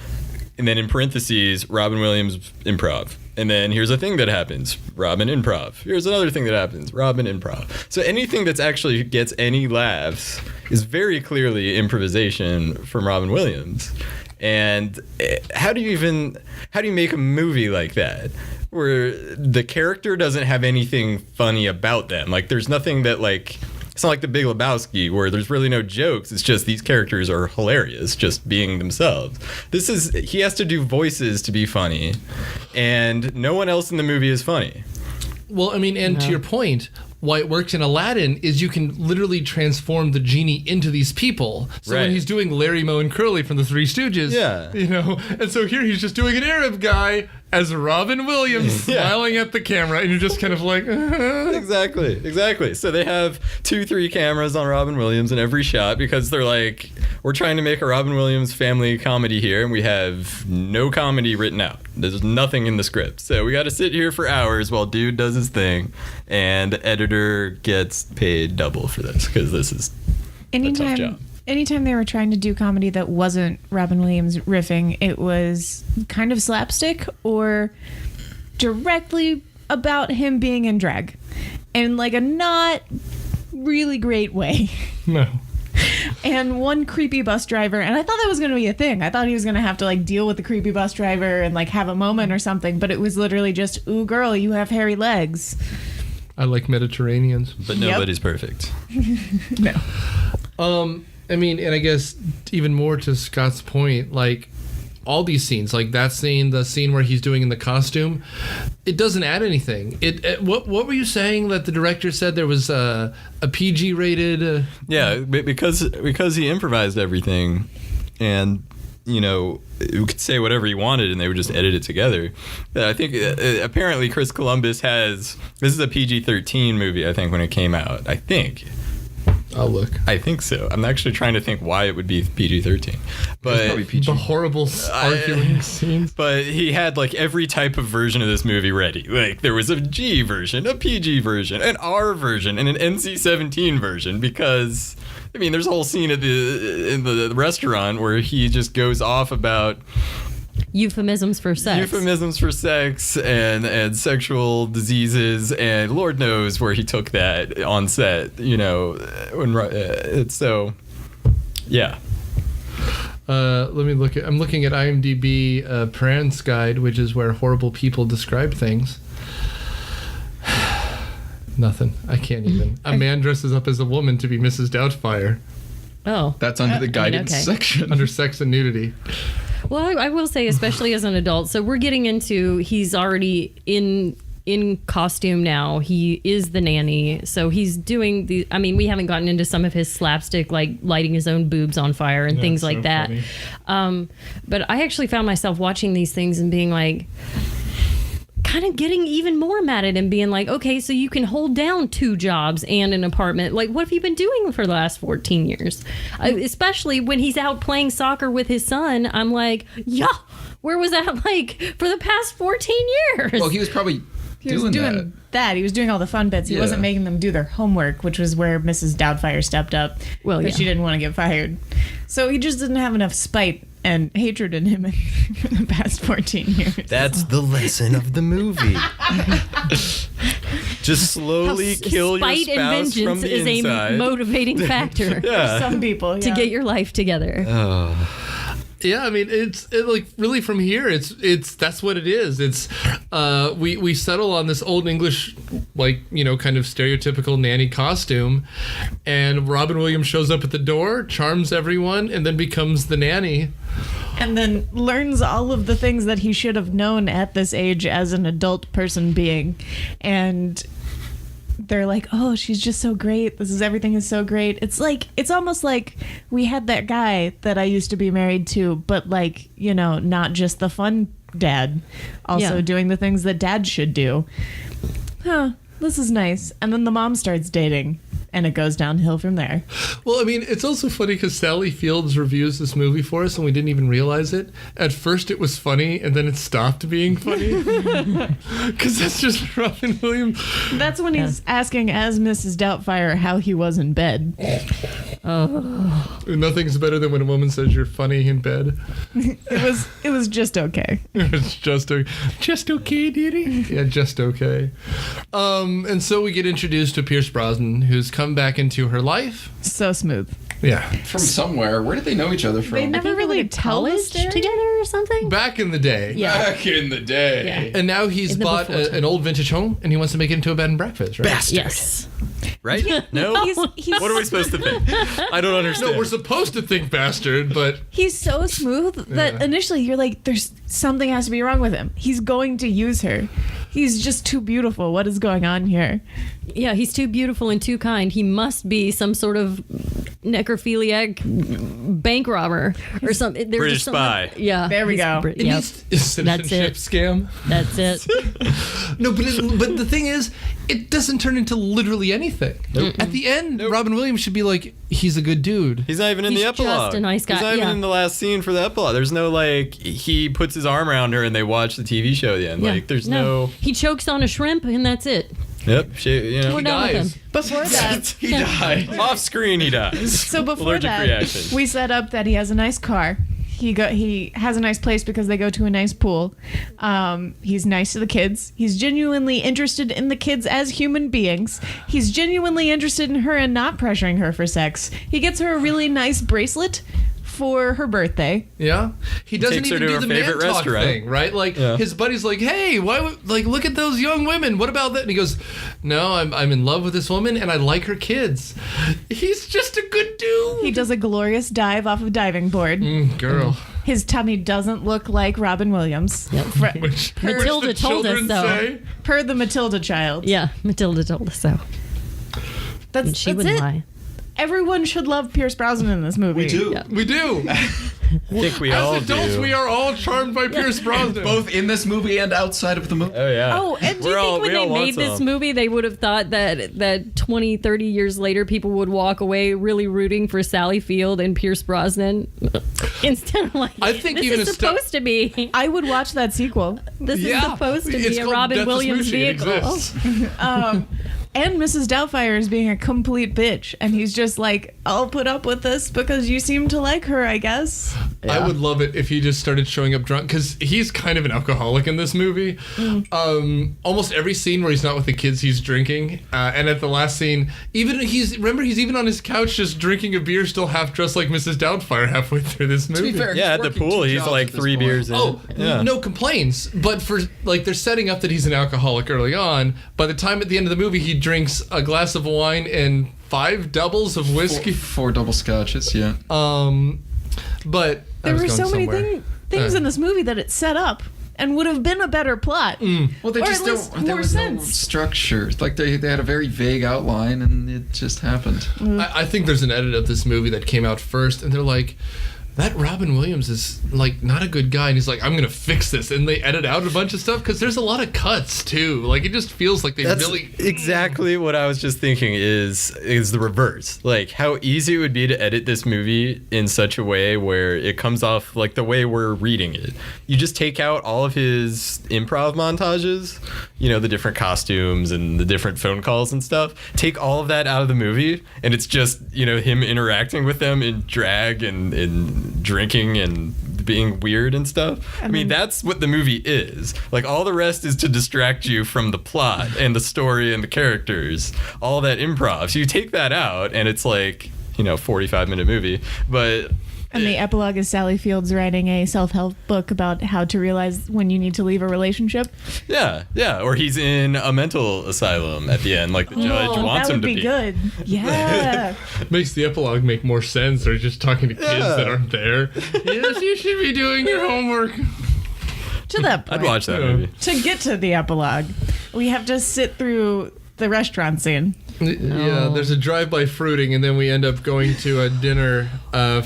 Speaker 8: and then in parentheses, Robin Williams improv. And then here's a thing that happens, Robin improv. Here's another thing that happens, Robin improv. So anything that's actually gets any laughs is very clearly improvisation from Robin Williams. And how do you make a movie like that where the character doesn't have anything funny about them? Like there's nothing that like, it's not like The Big Lebowski where there's really no jokes. It's just these characters are hilarious, just being themselves. He has to do voices to be funny, and no one else in the movie is funny.
Speaker 6: Well, to your point, why it works in Aladdin is you can literally transform the genie into these people. So when he's doing Larry, Moe, and Curly from the Three Stooges, and so here he's just doing an Arab guy as Robin Williams smiling at the camera, and you're just kind of like, Exactly.
Speaker 8: So they have 2-3 cameras on Robin Williams in every shot because they're like, we're trying to make a Robin Williams family comedy here, and we have no comedy written out. There's nothing in the script. So we got to sit here for hours while dude does his thing, and the editor gets paid double for this, because this is a tough job.
Speaker 5: Anytime they were trying to do comedy that wasn't Robin Williams riffing, it was kind of slapstick or directly about him being in drag in like a not really great way.
Speaker 6: No.
Speaker 5: And one creepy bus driver, and I thought that was going to be a thing. I thought he was going to have to like deal with the creepy bus driver and like have a moment or something, but it was literally just, ooh, girl, you have hairy legs.
Speaker 6: I like Mediterraneans.
Speaker 8: But nobody's perfect.
Speaker 5: No.
Speaker 6: I mean, and I guess even more to Scott's point, like all these scenes, like that scene, the scene where he's doing in the costume, it doesn't add anything. What were you saying that the director said there was a PG rated?
Speaker 8: Yeah, because he improvised everything, and you could say whatever he wanted, and they would just edit it together. I think apparently Chris Columbus this is a PG-13 movie. I think when it came out, I think.
Speaker 6: I'll look.
Speaker 8: I think so. I'm actually trying to think why it would be PG-13. But
Speaker 6: the horrible arguing scenes.
Speaker 8: But he had like every type of version of this movie ready. Like there was a G version, a PG version, an R version, and an NC-17 version, because I mean there's a whole scene in the restaurant where he just goes off about
Speaker 7: euphemisms for sex
Speaker 8: and sexual diseases, and Lord knows where he took that on set, it's so, yeah.
Speaker 6: Let me look I'm looking at IMDb Pran's Guide, which is where horrible people describe things. Nothing. I can't even. A man dresses up as a woman to be Mrs. Doubtfire.
Speaker 7: Oh.
Speaker 3: That's under the guidance section.
Speaker 6: Under sex and nudity.
Speaker 7: Well, I will say, especially as an adult, so we're getting into, he's already in costume now. He is the nanny. So he's doing we haven't gotten into some of his slapstick, like lighting his own boobs on fire and things like that. But I actually found myself watching these things and being like, kind of getting even more mad at him, being like, okay, so you can hold down 2 jobs and an apartment. Like, what have you been doing for the last 14 years? Especially when he's out playing soccer with his son. I'm like, yeah, where was that like for the past 14 years?
Speaker 3: Well, he was probably doing
Speaker 5: that. He was doing all the fun bits. He wasn't making them do their homework, which was where Mrs. Doubtfire stepped up. Well, because she didn't want to get fired. So he just didn't have enough spite and hatred in him for the past 14 years.
Speaker 8: That's the lesson of the movie. Just slowly kill your spouse from the inside. Spite and vengeance is a
Speaker 7: motivating factor
Speaker 5: for some people
Speaker 7: to get your life together.
Speaker 6: Yeah, I mean, it's like really from here, it's that's what it is. It's we settle on this old English, like, kind of stereotypical nanny costume, and Robin Williams shows up at the door, charms everyone, and then becomes the nanny.
Speaker 5: And then learns all of the things that he should have known at this age as an adult person being. And they're like, oh, she's just so great. Everything is so great. It's almost like we had that guy that I used to be married to, but like, not just the fun dad, also doing the things that dad should do. Huh, this is nice. And then the mom starts dating, and it goes downhill from there.
Speaker 6: Well, I mean, it's also funny because Sally Fields reviews this movie for us, and we didn't even realize it. At first, it was funny, and then it stopped being funny. Because that's just Robin Williams.
Speaker 5: That's when he's asking, as Mrs. Doubtfire, how he was in bed.
Speaker 6: Oh. Nothing's better than when a woman says you're funny in bed.
Speaker 5: It was just okay.
Speaker 6: It was just okay, dearie? Yeah, just okay. And so we get introduced to Pierce Brosnan, who's come back into her life.
Speaker 5: So smooth.
Speaker 6: Yeah.
Speaker 3: From somewhere. Where did they know each other from?
Speaker 5: They never really tell us
Speaker 7: together or something.
Speaker 6: Back in the day.
Speaker 7: Yeah.
Speaker 3: Back in the day.
Speaker 7: Yeah.
Speaker 6: And now he's bought an old vintage home, and he wants to make it into a bed and breakfast, right?
Speaker 8: Bastard.
Speaker 7: Yes.
Speaker 8: Right? No?
Speaker 5: He's
Speaker 8: What are we supposed to think? I don't understand.
Speaker 6: No, we're supposed to think bastard, but
Speaker 5: he's so smooth that initially you're like, there's something has to be wrong with him. He's going to use her. He's just too beautiful. What is going on here?
Speaker 7: Yeah, he's too beautiful and too kind. He must be some sort of necrophiliac bank robber or something. There's
Speaker 8: British spy.
Speaker 7: Yeah.
Speaker 5: There we go.
Speaker 6: It needs a citizenship scam.
Speaker 7: That's it.
Speaker 6: No, but the thing is, it doesn't turn into literally anything. At the end, Robin Williams should be like, he's a good dude.
Speaker 8: He's not even in
Speaker 7: He's
Speaker 8: the epilogue.
Speaker 7: just a nice guy.
Speaker 8: He's not even
Speaker 7: Yeah.
Speaker 8: in the last scene for the epilogue. There's no like he puts his arm around her and they watch the TV show at the end.
Speaker 7: Yeah.
Speaker 8: Like there's no.
Speaker 7: He chokes on a shrimp and that's it.
Speaker 8: Yep. You know.
Speaker 7: We're done with
Speaker 6: dies.
Speaker 7: him.
Speaker 5: Before that,
Speaker 3: He died.
Speaker 8: Off screen, he dies.
Speaker 5: so before
Speaker 8: Allergic
Speaker 5: that,
Speaker 8: reaction.
Speaker 5: we set up that he has a nice car. He has a nice place because they go to a nice pool. He's nice to the kids. He's genuinely interested in the kids as human beings. He's genuinely interested in her and not pressuring her for sex. He gets her a really nice bracelet for her birthday.
Speaker 6: Yeah, he doesn't
Speaker 8: takes her
Speaker 6: even
Speaker 8: to
Speaker 6: do
Speaker 8: her
Speaker 6: the man
Speaker 8: favorite
Speaker 6: talk
Speaker 8: restaurant.
Speaker 6: thing, right? Like his buddy's like, "Hey, why? Like, look at those young women. What about that?" And he goes, "No, I'm in love with this woman, and I like her kids." He's just a good dude.
Speaker 5: He does a glorious dive off a diving board.
Speaker 6: Girl,
Speaker 5: His tummy doesn't look like Robin Williams.
Speaker 6: which
Speaker 7: Matilda
Speaker 6: the
Speaker 7: told us
Speaker 6: children
Speaker 7: so.
Speaker 6: say.
Speaker 5: Per the Matilda child.
Speaker 7: Yeah, Matilda told us so.
Speaker 5: That's,
Speaker 7: And she
Speaker 5: that's
Speaker 7: wouldn't
Speaker 5: it.
Speaker 7: lie.
Speaker 5: Everyone should love Pierce Brosnan in this movie.
Speaker 3: We do.
Speaker 7: Yeah.
Speaker 6: We do.
Speaker 8: I think we all
Speaker 6: As adults,
Speaker 8: do.
Speaker 6: we are all charmed by Pierce Brosnan.
Speaker 3: Both in this movie and outside of the movie.
Speaker 8: Oh yeah.
Speaker 7: Oh, and do you think when they made this movie, they would have thought that 20, 30 years later, people would walk away really rooting for Sally Field and Pierce Brosnan instead of like,
Speaker 6: I think
Speaker 7: this
Speaker 6: even
Speaker 7: is
Speaker 6: a
Speaker 7: supposed to be.
Speaker 5: I would watch that sequel.
Speaker 7: This is supposed to
Speaker 6: It's
Speaker 7: be a
Speaker 6: called
Speaker 7: Robin
Speaker 6: Death to
Speaker 7: Williams
Speaker 6: Smoochie. It
Speaker 7: vehicle.
Speaker 6: exists.
Speaker 5: And Mrs. Doubtfire is being a complete bitch. And he's just like, I'll put up with this because you seem to like her, I guess.
Speaker 6: I would love it if he just started showing up drunk, because he's kind of an alcoholic in this movie. Almost every scene where he's not with the kids, he's drinking. And at the last scene, he's even on his couch just drinking a beer, still half dressed like Mrs. Doubtfire halfway through this movie.
Speaker 3: To be fair,
Speaker 8: Yeah, at
Speaker 3: he's
Speaker 8: the
Speaker 3: working
Speaker 8: pool,
Speaker 3: two
Speaker 8: he's
Speaker 3: jobs
Speaker 8: like
Speaker 3: at this
Speaker 8: 3
Speaker 3: point.
Speaker 8: beers in.
Speaker 6: Oh,
Speaker 8: yeah.
Speaker 6: no complaints. But for like, they're setting up that he's an alcoholic early on. By the time at the end of the movie, he drinks a glass of wine and 5 doubles of whiskey.
Speaker 3: Four double scotches, yeah.
Speaker 6: But I
Speaker 5: There
Speaker 6: was
Speaker 5: were
Speaker 6: going
Speaker 5: so many
Speaker 6: somewhere.
Speaker 5: things in this movie that it set up and would have been a better plot.
Speaker 3: Well, they
Speaker 5: Or
Speaker 3: just
Speaker 5: at least
Speaker 3: don't. There
Speaker 5: more
Speaker 3: was no
Speaker 5: sense.
Speaker 3: structure. Like they had a very vague outline, and it just happened.
Speaker 6: I think there's an edit of this movie that came out first, and they're like, that Robin Williams is like not a good guy, and he's like, I'm gonna fix this, and they edit out a bunch of stuff because there's a lot of cuts too. Like it just feels like they
Speaker 8: That's
Speaker 6: really.
Speaker 8: exactly what I was just thinking is the reverse. Like how easy it would be to edit this movie in such a way where it comes off like the way we're reading it. You just take out all of his improv montages, you know, the different costumes and the different phone calls and stuff. Take all of that out of the movie, and it's just, you know, him interacting with them in drag and drinking and being weird and stuff. I mean, that's what the movie is. Like, all the rest is to distract you from the plot and the story and the characters, all that improv. So you take that out, and it's like, you know, 45-minute movie. But
Speaker 5: And the epilogue is Sally Fields writing a self-help book about how to realize when you need to leave a relationship.
Speaker 8: yeah. Or he's in a mental asylum at the end, like the judge wants
Speaker 5: that
Speaker 8: him
Speaker 5: would
Speaker 8: to
Speaker 5: be good. Yeah.
Speaker 6: Makes the epilogue make more sense. They're just talking to kids that aren't there. Yes, you should be doing your homework.
Speaker 5: To that point.
Speaker 8: I'd watch that movie.
Speaker 5: To get to the epilogue, we have to sit through the restaurant scene.
Speaker 6: Yeah, there's a drive-by fruiting, and then we end up going to a dinner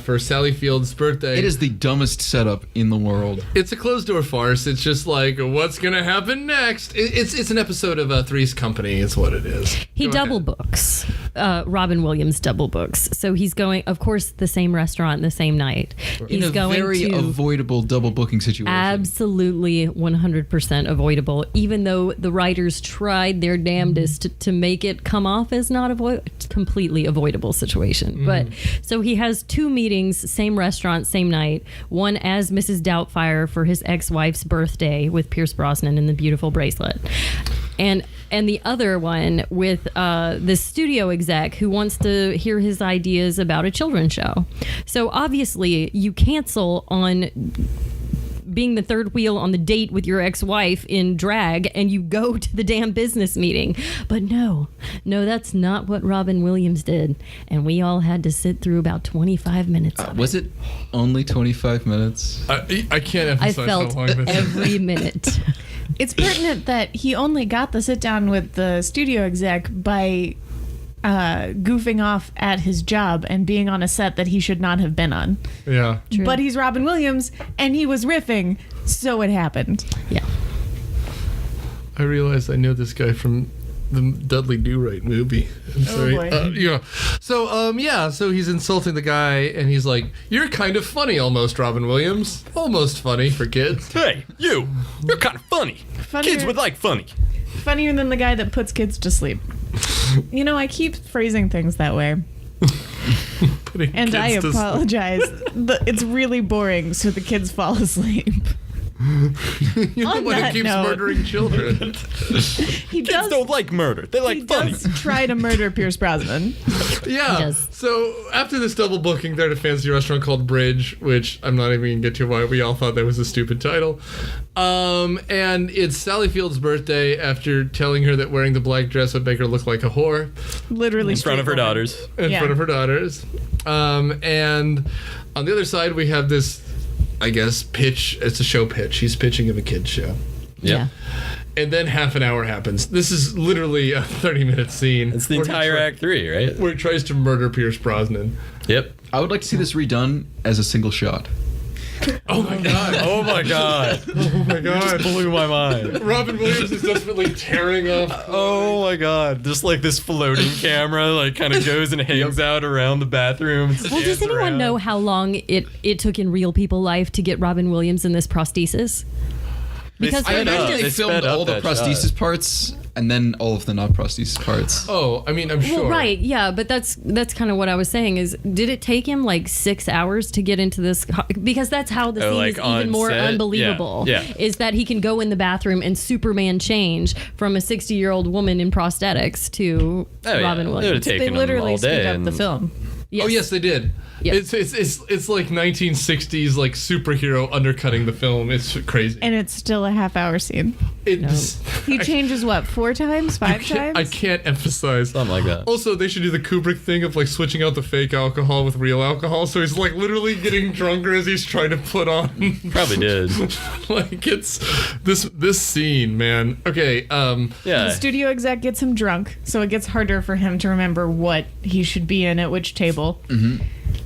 Speaker 6: for Sally Field's birthday.
Speaker 3: It is the dumbest setup in the world.
Speaker 6: It's a closed-door farce. It's just like, what's gonna happen next? It's an episode of Three's Company. Is what it is.
Speaker 7: He
Speaker 6: Go
Speaker 7: double
Speaker 6: ahead.
Speaker 7: books. Robin Williams double books. So he's going, of course, the same restaurant the same night.
Speaker 3: In
Speaker 7: He's
Speaker 3: a
Speaker 7: going
Speaker 3: very
Speaker 7: to
Speaker 3: avoidable double booking situation.
Speaker 7: absolutely 100% avoidable, even though the writers tried their damnedest to make it come off as not completely avoidable situation. But so he has 2 meetings, same restaurant, same night. One as Mrs. Doubtfire for his ex-wife's birthday with Pierce Brosnan and the beautiful bracelet. And the other one with this studio exec who wants to hear his ideas about a children's show. So obviously you cancel on being the third wheel on the date with your ex-wife in drag, and you go to the damn business meeting. But no, that's not what Robin Williams did. And we all had to sit through about 25 minutes of
Speaker 3: Was it only 25 minutes?
Speaker 6: I can't
Speaker 7: I
Speaker 6: emphasize
Speaker 7: felt
Speaker 6: how long this is.
Speaker 7: every minute.
Speaker 5: It's pertinent that he only got the sit down with the studio exec by goofing off at his job and being on a set that he should not have been on.
Speaker 6: Yeah.
Speaker 7: True.
Speaker 5: But he's Robin Williams, and he was riffing, so it happened.
Speaker 7: Yeah.
Speaker 6: I realized I know this guy from the Dudley Do-Right movie. I'm sorry.
Speaker 5: boy.
Speaker 6: Yeah. So he's insulting the guy, and he's like, "You're kind of funny, almost, Robin Williams. Almost funny for kids."
Speaker 8: Hey, you're kind of funny.
Speaker 5: Funnier-
Speaker 8: Kids would like funny.
Speaker 5: Funnier than the guy that puts kids to sleep. You know, I keep phrasing things that way.
Speaker 6: Putting
Speaker 5: And I
Speaker 6: kids to sleep.
Speaker 5: apologize. It's really boring, so the kids fall asleep.
Speaker 6: You're the
Speaker 5: On
Speaker 6: one who
Speaker 5: that
Speaker 6: keeps
Speaker 5: note-
Speaker 6: murdering children.
Speaker 5: He
Speaker 8: Kids
Speaker 5: does.
Speaker 8: don't like murder. They like
Speaker 5: He
Speaker 8: funny.
Speaker 5: does try to murder Pierce Brosnan.
Speaker 6: Yeah.
Speaker 7: Yes.
Speaker 6: So after this double booking, they're at a fancy restaurant called Bridge, which I'm not even gonna get to why we all thought that was a stupid title. And it's Sally Field's birthday. After telling her that wearing the black dress would make her look like a whore
Speaker 5: Literally
Speaker 8: In front of her daughters.
Speaker 6: in
Speaker 5: Yeah.
Speaker 6: front of her daughters. And on the other side, we have this, I guess, pitch. It's a show pitch. He's pitching of a kid's show.
Speaker 7: Yeah.
Speaker 6: And then half an hour happens. This is literally a 30-minute scene.
Speaker 8: It's the
Speaker 6: where he
Speaker 8: entire
Speaker 6: try-
Speaker 8: Act 3, right?
Speaker 6: Where he tries to murder Pierce Brosnan.
Speaker 8: Yep.
Speaker 3: I would like to see this redone as a single shot.
Speaker 6: Oh my god.
Speaker 8: Oh my god.
Speaker 6: Oh my god.
Speaker 8: Blew my mind.
Speaker 6: Robin Williams is desperately tearing off.
Speaker 8: Oh my god. Just like this floating camera like kind of goes and hangs out around the bathroom. And
Speaker 7: Well, does
Speaker 8: stands
Speaker 7: anyone
Speaker 8: around.
Speaker 7: know how long it took in real people life to get Robin Williams in this prosthesis? Because
Speaker 8: sped
Speaker 7: they're
Speaker 8: up.
Speaker 7: just-
Speaker 3: They
Speaker 8: They
Speaker 3: filmed
Speaker 8: sped up
Speaker 3: all the
Speaker 8: that
Speaker 3: prosthesis
Speaker 8: shot.
Speaker 3: parts and then all of the not prosthesis parts.
Speaker 6: Oh, I mean, I'm sure.
Speaker 7: Well, right, yeah, but that's kind of what I was saying. Is did it take him like 6 hours to get into this? Because that's how the
Speaker 8: Oh,
Speaker 7: scene
Speaker 8: like
Speaker 7: is
Speaker 8: on
Speaker 7: even more
Speaker 8: set?
Speaker 7: unbelievable.
Speaker 8: Yeah.
Speaker 7: Is that he can go in the bathroom and Superman change from a 60-year-old woman in prosthetics to
Speaker 8: Oh, yeah.
Speaker 7: Robin
Speaker 8: It
Speaker 7: Williams.
Speaker 8: would've taken
Speaker 5: They
Speaker 8: him
Speaker 5: literally
Speaker 8: all
Speaker 5: speed
Speaker 8: day.
Speaker 5: up the film.
Speaker 7: Yes.
Speaker 6: Oh yes, they did.
Speaker 7: Yes.
Speaker 6: It's like 1960s like superhero undercutting the film. It's crazy.
Speaker 5: And it's still a half-hour scene.
Speaker 6: It's
Speaker 5: He changes what, 4 times, 5 times?
Speaker 6: I can't emphasize.
Speaker 8: Something like that.
Speaker 6: Also, they should do the Kubrick thing of like switching out the fake alcohol with real alcohol. So he's like literally getting drunker as he's trying to put on.
Speaker 8: Probably did.
Speaker 6: Like it's this scene, man. Okay.
Speaker 5: The
Speaker 8: Yeah.
Speaker 5: studio exec gets him drunk, so it gets harder for him to remember what he should be in at which table. Mm-hmm.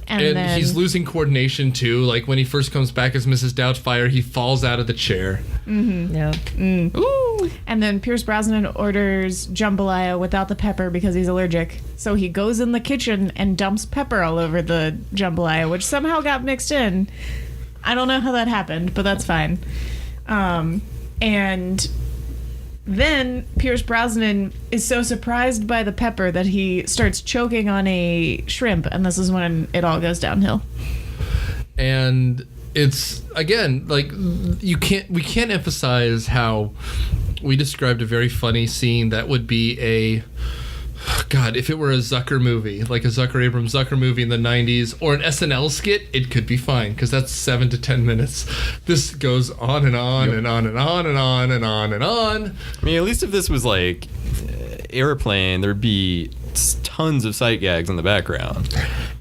Speaker 5: And
Speaker 6: And
Speaker 5: then
Speaker 6: he's losing coordination too. Like when he first comes back as Mrs. Doubtfire, he falls out of the chair.
Speaker 7: Yeah.
Speaker 5: And then Pierce Brosnan orders jambalaya without the pepper because he's allergic. So he goes in the kitchen and dumps pepper all over the jambalaya, which somehow got mixed in. I don't know how that happened, but that's fine. And then Pierce Brosnan is so surprised by the pepper that he starts choking on a shrimp, and this is when it all goes downhill.
Speaker 6: And it's again like we can't emphasize how we described a very funny scene that would be a God, if it were a Zucker movie, like a Zucker Abrams Zucker movie in the 90s, or an SNL skit, it could be fine because that's 7 to 10 minutes. This goes on and on and on and on and on and on and on.
Speaker 8: I mean, at least if this was like Airplane, there'd be tons of sight gags in the background.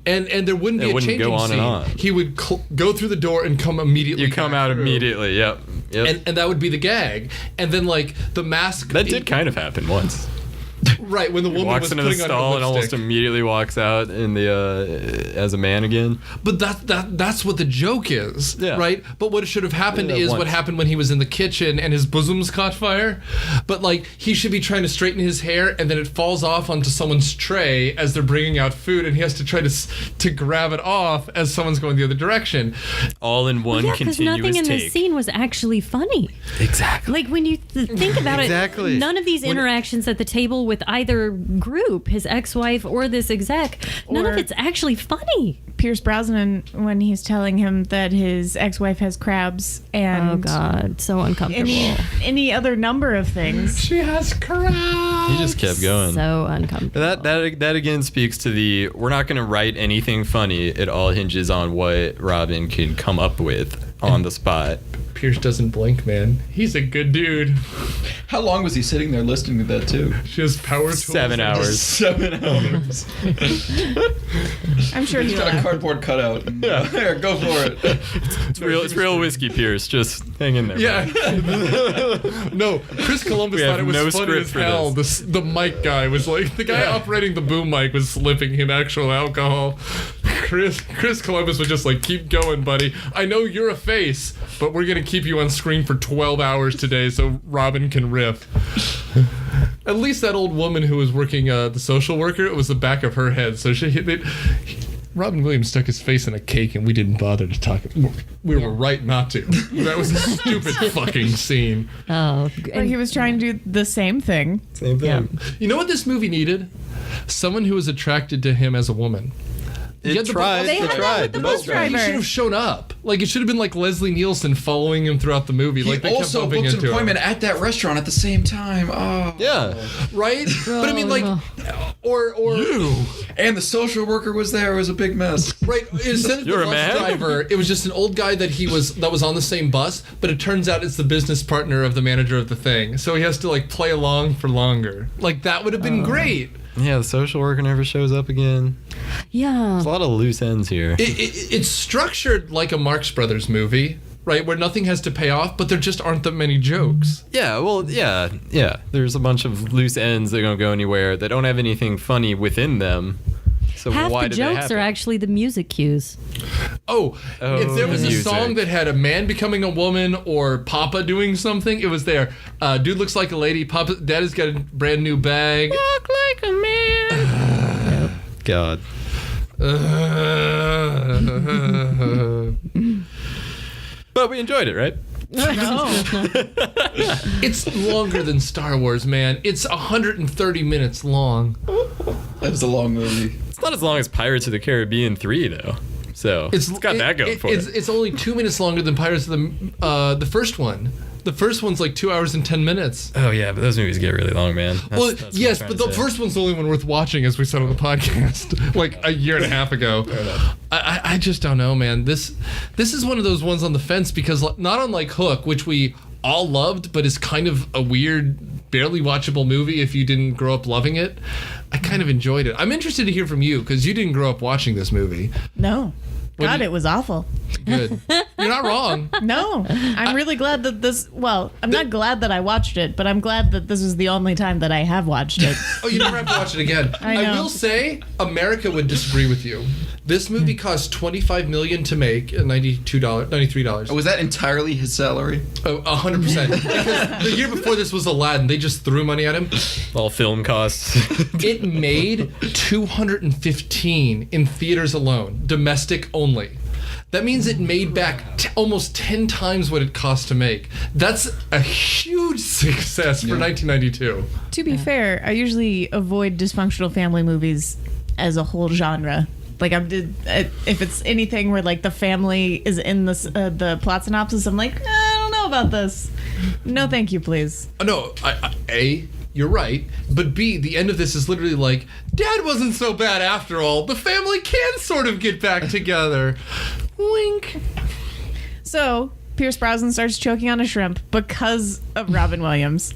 Speaker 6: And there wouldn't be
Speaker 8: It
Speaker 6: a
Speaker 8: wouldn't
Speaker 6: changing
Speaker 8: go on
Speaker 6: scene.
Speaker 8: and on.
Speaker 6: He would go through the door and come immediately.
Speaker 8: You come
Speaker 6: back
Speaker 8: out
Speaker 6: through.
Speaker 8: immediately. Yep.
Speaker 6: And that would be the gag. And then like the mask.
Speaker 8: That did kind of happen once.
Speaker 6: Right, when the woman
Speaker 8: Walks
Speaker 6: was
Speaker 8: into the
Speaker 6: putting on her
Speaker 8: stall and almost
Speaker 6: lipstick.
Speaker 8: immediately walks out in the as a man again.
Speaker 6: But that's what the joke is,
Speaker 8: Yeah.
Speaker 6: right? But what should have happened
Speaker 8: Yeah,
Speaker 6: is what
Speaker 8: once.
Speaker 6: happened when he was in the kitchen and his bosoms caught fire. But like he should be trying to straighten his hair and then it falls off onto someone's tray as they're bringing out food and he has to try to grab it off as someone's going the other direction.
Speaker 8: All in one
Speaker 7: Yeah, because
Speaker 8: continuous
Speaker 7: nothing in
Speaker 8: take.
Speaker 7: this scene was actually funny.
Speaker 8: Exactly.
Speaker 7: Like when you think about
Speaker 8: Exactly.
Speaker 7: it, none of these interactions at the table with either group, his ex-wife or this exec, none of
Speaker 5: Or-
Speaker 7: it's actually funny.
Speaker 5: Pierce Brosnan, when he's telling him that his ex-wife has crabs and
Speaker 7: Oh God, so uncomfortable.
Speaker 5: any other number of things.
Speaker 6: She has crabs.
Speaker 8: He just kept going.
Speaker 7: So uncomfortable.
Speaker 8: That again speaks to the we're not going to write anything funny. It all hinges on what Robin can come up with on the spot.
Speaker 6: Pierce doesn't blink, man. He's a good dude.
Speaker 3: How long was he sitting there listening to that too?
Speaker 6: She has power tools.
Speaker 8: 7 hours.
Speaker 3: 7 hours.
Speaker 5: I'm sure
Speaker 3: He's
Speaker 5: he'll
Speaker 3: got a cardboard cutout. Yeah, here, go for it.
Speaker 8: It's real whiskey, Pierce. Just hang in there.
Speaker 6: Yeah. No, Chris Columbus
Speaker 8: We
Speaker 6: thought
Speaker 8: have
Speaker 6: it was
Speaker 8: no
Speaker 6: funny
Speaker 8: script
Speaker 6: as
Speaker 8: for
Speaker 6: hell. The mic guy was like, the guy operating the boom mic was slipping him actual alcohol. Chris Columbus was just like, keep going, buddy. I know you're a face, but we're going to keep you on screen for 12 hours today so Robin can riff. At least that old woman who was working the social worker, it was the back of her head. So Robin Williams stuck his face in a cake and we didn't bother to talk. We were right not to. That was a stupid fucking scene.
Speaker 7: Oh,
Speaker 5: Or he was trying to do the same thing.
Speaker 8: Same thing.
Speaker 7: Yeah.
Speaker 6: You know what this movie needed? Someone who was attracted to him as a woman.
Speaker 8: It tried.
Speaker 5: They
Speaker 8: It
Speaker 5: had that
Speaker 8: tried.
Speaker 5: with the
Speaker 8: The
Speaker 5: bus
Speaker 8: bus
Speaker 5: driver.
Speaker 6: He should have shown up. Like, it should have been like Leslie Nielsen following him throughout the movie.
Speaker 3: He
Speaker 6: Like, they kept
Speaker 3: also
Speaker 6: bumping
Speaker 3: booked an
Speaker 6: into
Speaker 3: appointment
Speaker 6: him.
Speaker 3: at that restaurant at the same time. Oh.
Speaker 8: Yeah.
Speaker 6: Right? But I mean, like, or
Speaker 3: And the social worker was there. It was a big mess.
Speaker 6: right, instead of the
Speaker 8: You're a
Speaker 6: bus
Speaker 8: man?
Speaker 6: driver, it was just an old guy that was on the same bus, but it turns out it's the business partner of the manager of the thing. So he has to like play along for longer. Like, that would have been great.
Speaker 8: Yeah, the social worker never shows up again.
Speaker 7: yeah.
Speaker 8: There's a lot of loose ends here.
Speaker 6: It's structured like a Marx Brothers movie, right? Where nothing has to pay off, but there just aren't that many jokes.
Speaker 8: Yeah, well, yeah. There's a bunch of loose ends that don't go anywhere. That don't have anything funny within them. So
Speaker 7: Half
Speaker 8: why
Speaker 7: the
Speaker 8: did they
Speaker 7: jokes
Speaker 8: happen?
Speaker 7: are actually the music cues.
Speaker 6: Oh, if there was a
Speaker 8: music.
Speaker 6: song that had a man becoming a woman or Papa doing something, it was there. Dude looks like a lady. Papa, Daddy's got a brand new bag.
Speaker 7: Walk like a man.
Speaker 8: God. But we enjoyed it, right?
Speaker 6: It's longer than Star Wars, man. It's 130 minutes long.
Speaker 3: That was a long movie.
Speaker 8: It's not as long as Pirates of the Caribbean 3, though. So it's got that going for it.
Speaker 6: It's only 2 minutes longer than Pirates of the first one. The first one's like 2 hours and 10 minutes.
Speaker 8: Oh, yeah, but those movies get really long, man.
Speaker 6: Well,
Speaker 8: That's
Speaker 6: yes,
Speaker 8: what I'm
Speaker 6: but
Speaker 8: trying
Speaker 6: the
Speaker 8: to say.
Speaker 6: first one's the only one worth watching, as we said on the podcast, like a year and a half ago. I just don't know, man. This is one of those ones on the fence because not unlike Hook, which we all loved, but is kind of a weird, barely watchable movie if you didn't grow up loving it. I kind of enjoyed it. I'm interested to hear from you because you didn't grow up watching this movie.
Speaker 5: No.
Speaker 6: What
Speaker 5: God,
Speaker 6: do you-
Speaker 5: it was awful.
Speaker 6: Good. You're not wrong.
Speaker 5: No. I'm really glad that I'm not glad that I watched it, but I'm glad that this is the only time that I have watched it.
Speaker 6: Oh, you never have to watch it again.
Speaker 5: I know.
Speaker 6: will say, America would disagree with you. This movie cost $25 million to make, $93.
Speaker 3: Was that entirely his salary?
Speaker 6: Oh, 100%. Because the year before this was Aladdin. They just threw money at him.
Speaker 8: All film costs.
Speaker 6: It made 215 in theaters alone, domestic only. That means it made back almost 10 times what it cost to make. That's a huge success for 1992.
Speaker 5: To be fair, I usually avoid dysfunctional family movies as a whole genre. Like if it's anything where like the family is in the plot synopsis, I'm like, I don't know about this. No, thank you, please.
Speaker 6: No, A, you're right, but B, the end of this is literally like, Dad wasn't so bad after all. The family can sort of get back together. Wink.
Speaker 5: So Pierce Brosnan starts choking on a shrimp because of Robin Williams.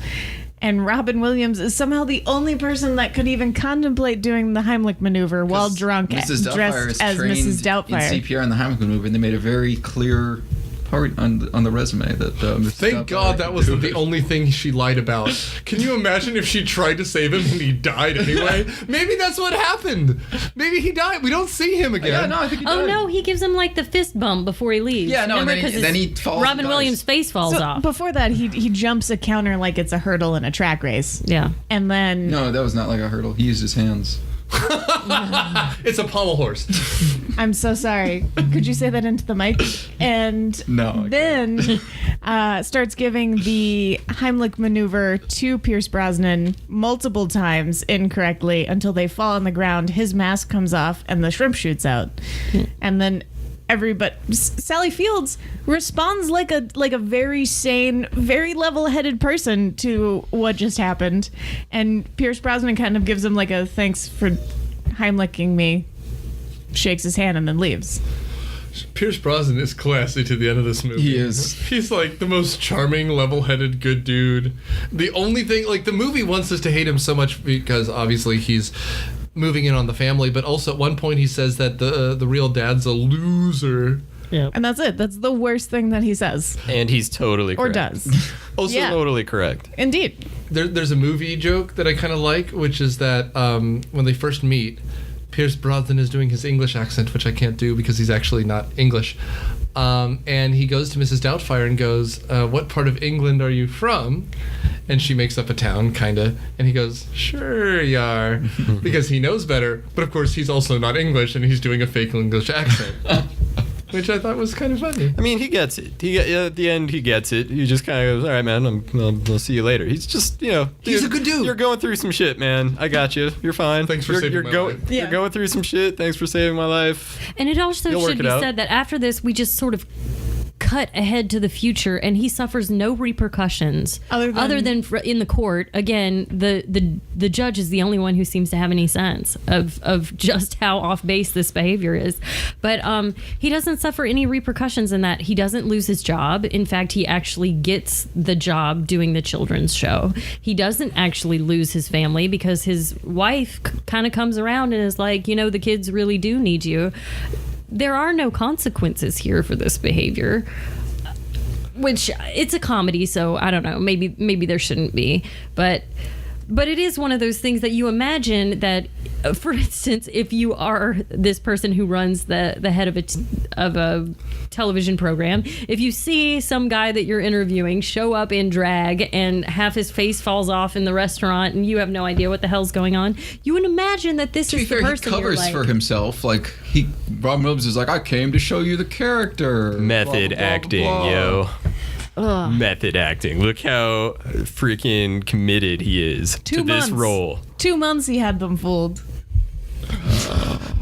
Speaker 5: And Robin Williams is somehow the only person that could even contemplate doing the Heimlich maneuver while drunk,
Speaker 3: Mrs. Doubtfire is
Speaker 5: dressed as
Speaker 3: trained
Speaker 5: Mrs. Doubtfire.
Speaker 3: in CPR in the Heimlich maneuver, and they made a very clear part on the resume that Mrs.
Speaker 6: Thank
Speaker 3: Doubtfire
Speaker 6: God that
Speaker 3: could
Speaker 6: wasn't
Speaker 3: do
Speaker 6: the
Speaker 3: it.
Speaker 6: only thing she lied about. Can you imagine if she tried to save him and he died anyway? Maybe that's what happened. Maybe he died. We don't see him again.
Speaker 3: Yeah, no, I think he died.
Speaker 7: Oh no, he gives him like the fist bump before he leaves.
Speaker 3: Yeah, no, and
Speaker 7: Remember?
Speaker 3: then
Speaker 7: 'Cause
Speaker 3: he
Speaker 7: his-
Speaker 3: falls and
Speaker 7: Robin
Speaker 3: dies.
Speaker 7: Williams' face falls
Speaker 5: So
Speaker 7: off.
Speaker 5: before that, he jumps a counter like it's a hurdle in a track race.
Speaker 7: Yeah.
Speaker 5: And then
Speaker 3: No, that was not like a hurdle. He used his hands.
Speaker 6: It's a pommel horse.
Speaker 5: I'm so sorry. Could you say that into the mic? And
Speaker 3: No, I
Speaker 5: then starts giving the Heimlich maneuver to Pierce Brosnan multiple times incorrectly until they fall on the ground. His mask comes off and the shrimp shoots out. And then Sally Fields responds like a very sane, very level-headed person to what just happened, and Pierce Brosnan kind of gives him like a thanks for Heimliching me, shakes his hand, and then leaves.
Speaker 6: Pierce Brosnan is classy to the end of this movie.
Speaker 3: He is.
Speaker 6: He's like the most charming, level-headed, good dude. The only thing, like, the movie wants us to hate him so much because obviously he's moving in on the family, but also at one point he says that the real dad's a loser.
Speaker 5: Yeah. And that's it. That's the worst thing that he says.
Speaker 8: And he's totally correct.
Speaker 5: Or does.
Speaker 8: Also totally correct.
Speaker 5: Indeed.
Speaker 6: There's a movie joke that I kind of like, which is that when they first meet, Pierce Brosnan is doing his English accent, which I can't do because he's actually not English. And he goes to Mrs. Doubtfire and goes, what part of England are you from? And she makes up a town, kind of. And he goes, sure you are. Because he knows better. But of course, he's also not English, and he's doing a fake English accent. Which I thought was kind of funny.
Speaker 8: I mean, he gets it. At the end, he gets it. He just kind of goes, all right, man, I'll see you later. He's just,
Speaker 3: he's a good dude.
Speaker 8: You're going through some shit, man. I got you. You're fine.
Speaker 6: Thanks for saving my life.
Speaker 8: You're going through some shit. Thanks for saving my life.
Speaker 7: And it also should be said that after this, we just sort of cut ahead to the future, and he suffers no repercussions other than in the court. Again, the judge is the only one who seems to have any sense of just how off base this behavior is. But he doesn't suffer any repercussions in that. He doesn't lose his job. In fact, he actually gets the job doing the children's show. He doesn't actually lose his family because his wife kind of comes around and is like, the kids really do need you. There are no consequences here for this behavior, which it's a comedy, so I don't know. Maybe there shouldn't be, but it is one of those things that you imagine that, for instance, if you are this person who runs the head of a television program, if you see some guy that you're interviewing show up in drag and half his face falls off in the restaurant and you have no idea what the hell's going on, you would imagine that this is the person
Speaker 3: he covers for himself. Like Robin Williams is like, I came to show you the character.
Speaker 8: Method acting, yo.
Speaker 5: Ugh.
Speaker 8: Method acting. Look how freaking committed he is to this role.
Speaker 5: 2 months he had them fooled.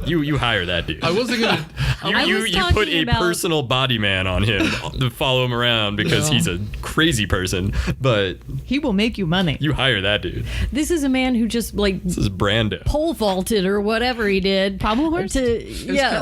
Speaker 8: You hire that dude.
Speaker 6: I wasn't gonna.
Speaker 8: You put a personal body man on him to follow him around because he's a crazy person, but
Speaker 5: he will make you money.
Speaker 8: You hire that dude.
Speaker 7: This is a man who just
Speaker 8: this is Brando.
Speaker 7: Pole vaulted or whatever he did.
Speaker 5: Pommelhorst?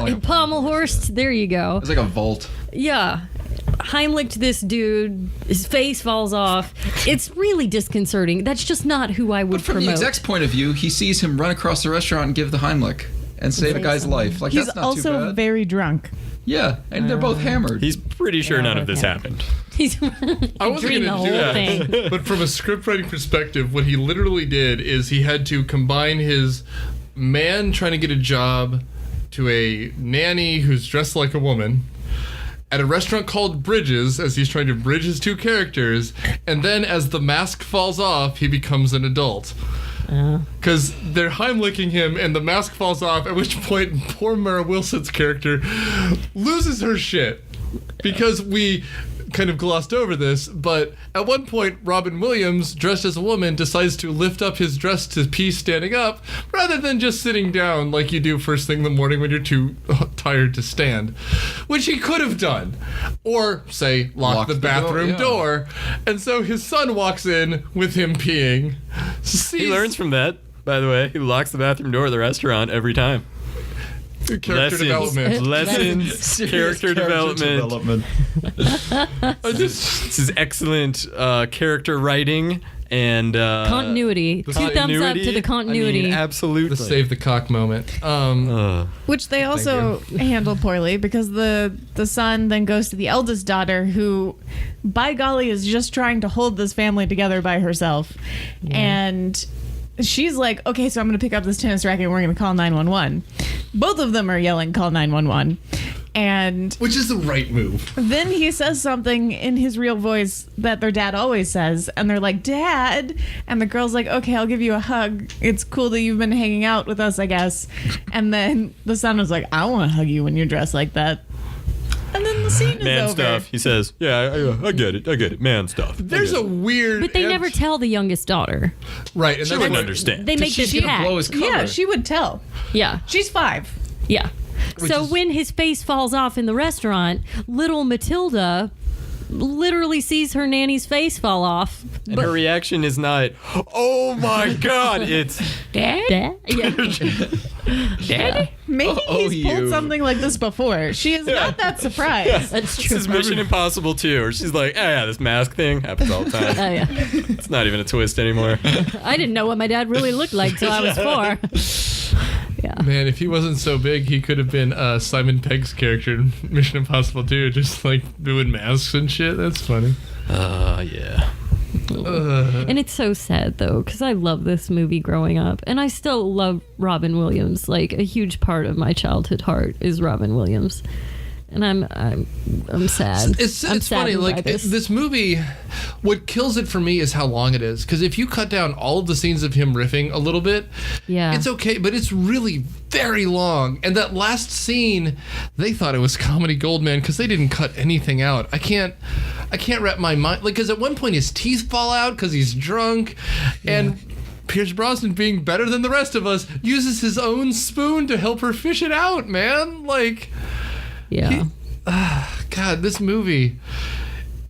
Speaker 7: Like Pommelhorst. There you go.
Speaker 3: It's like a vault.
Speaker 7: Yeah. Heimlicked this dude. His face falls off. It's really disconcerting. That's just not who I would
Speaker 3: from
Speaker 7: promote.
Speaker 3: The exec's point of view, he sees him run across the restaurant and give the Heimlich and save a guy's life. Like,
Speaker 5: he's
Speaker 3: that's not
Speaker 5: also
Speaker 3: too bad.
Speaker 5: very drunk.
Speaker 3: Yeah, and they're both hammered.
Speaker 8: He's pretty sure none of this happened.
Speaker 7: He's
Speaker 6: I wasn't
Speaker 7: dreamed the
Speaker 6: gonna
Speaker 7: whole
Speaker 6: do that.
Speaker 7: thing.
Speaker 6: But from a script writing perspective, what he literally did is he had to combine his man trying to get a job to a nanny who's dressed like a woman at a restaurant called Bridges, as he's trying to bridge his two characters, and then as the mask falls off, he becomes an adult. Because they're Heimlicking him and the mask falls off, at which point poor Mara Wilson's character loses her shit. Because we kind of glossed over this, but at one point Robin Williams, dressed as a woman, decides to lift up his dress to pee standing up rather than just sitting down like you do first thing in the morning when you're too tired to stand, which he could have done, or say lock the bathroom door. And so his son walks in with him peeing.
Speaker 8: He learns from that, by the way. He locks the bathroom door at the restaurant every time.
Speaker 6: Character development.
Speaker 8: Lessons. Character development. This is excellent character writing and
Speaker 7: continuity. 2 thumbs up to the continuity.
Speaker 8: I mean, absolutely.
Speaker 6: The save the cock moment.
Speaker 5: Which they also handle poorly because the son then goes to the eldest daughter who, by golly, is just trying to hold this family together by herself. Yeah. And she's like, okay, so I'm going to pick up this tennis racket and we're going to call 911. Both of them are yelling, call 911. And
Speaker 6: which is the right move.
Speaker 5: Then he says something in his real voice that their dad always says, and they're like, Dad. And the girl's like, okay, I'll give you a hug. It's cool that you've been hanging out with us, I guess. And then the son was like, I want to hug you when you're dressed like that. And then the scene is
Speaker 8: man
Speaker 5: over.
Speaker 8: Stuff. He says, yeah, I get it. Man stuff.
Speaker 6: There's a weird...
Speaker 7: But they never tell the youngest daughter.
Speaker 6: Right. And
Speaker 8: she wouldn't understand.
Speaker 7: They make this pact.
Speaker 3: Blow his cover.
Speaker 5: Yeah, she would tell.
Speaker 7: Yeah.
Speaker 5: She's 5.
Speaker 7: Yeah. So when his face falls off in the restaurant, little Matilda literally sees her nanny's face fall off.
Speaker 8: And her reaction is not, "Oh my God!" It's
Speaker 7: Dad? Yeah.
Speaker 8: Dad.
Speaker 5: Maybe he's pulled
Speaker 3: you.
Speaker 5: something like this before. She is not that surprised.
Speaker 7: That's
Speaker 8: This
Speaker 7: true.
Speaker 8: is Mission Impossible 2, where she's like, "Oh yeah, this mask thing happens all the time.
Speaker 7: Oh, yeah.
Speaker 8: It's not even a twist anymore."
Speaker 7: I didn't know what my dad really looked like till I was 4. Yeah.
Speaker 6: Man, if he wasn't so big, he could have been Simon Pegg's character in Mission Impossible 2, just like doing masks and shit. That's funny.
Speaker 8: Yeah.
Speaker 7: And it's so sad though, because I love this movie growing up, and I still love Robin Williams. Like, a huge part of my childhood heart is Robin Williams, and I'm sad.
Speaker 6: It's
Speaker 7: I'm
Speaker 6: funny.
Speaker 7: saddened by
Speaker 6: Like this movie, what kills it for me is how long it is. Because if you cut down all of the scenes of him riffing a little bit,
Speaker 7: Yeah.
Speaker 6: it's okay. But it's really very long. And that last scene, they thought it was comedy gold, man, because they didn't cut anything out. I can't wrap my mind, like, because at one point his teeth fall out because he's drunk, and Pierce Brosnan, being better than the rest of us, uses his own spoon to help her fish it out, man. Like.
Speaker 7: Yeah.
Speaker 6: God, this movie.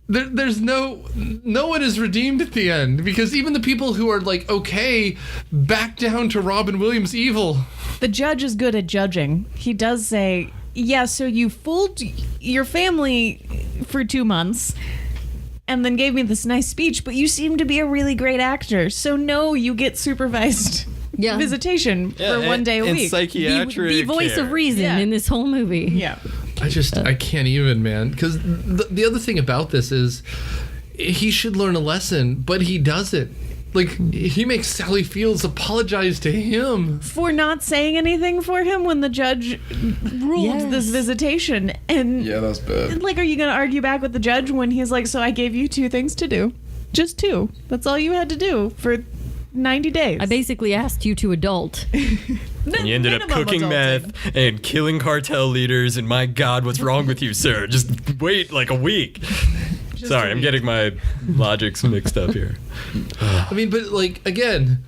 Speaker 6: There's no one is redeemed at the end, because even the people who are like okay back down to Robin Williams evil.
Speaker 5: The judge is good at judging. He does say, yeah, so you fooled your family for 2 months and then gave me this nice speech, but you seem to be a really great actor. So no, you get supervised visitation for 1 day a
Speaker 8: and
Speaker 5: week.
Speaker 8: Psychiatric
Speaker 7: The voice
Speaker 8: care.
Speaker 7: of reason in this whole movie.
Speaker 5: Yeah.
Speaker 6: I can't even, man. Because the other thing about this is he should learn a lesson, but he doesn't. Like, he makes Sally Fields apologize to him
Speaker 5: For not saying anything for him when the judge ruled this visitation. And
Speaker 3: Yeah, that's bad.
Speaker 5: like, are you going to argue back with the judge when he's like, so I gave you 2 things to do? Just 2. That's all you had to do for 90 days.
Speaker 7: I basically asked you to adult.
Speaker 8: And you ended up cooking meth and killing cartel leaders, and my God, what's wrong with you, sir? Just wait like a week. Sorry, I'm getting my logics mixed up here.
Speaker 6: I mean, but like, again,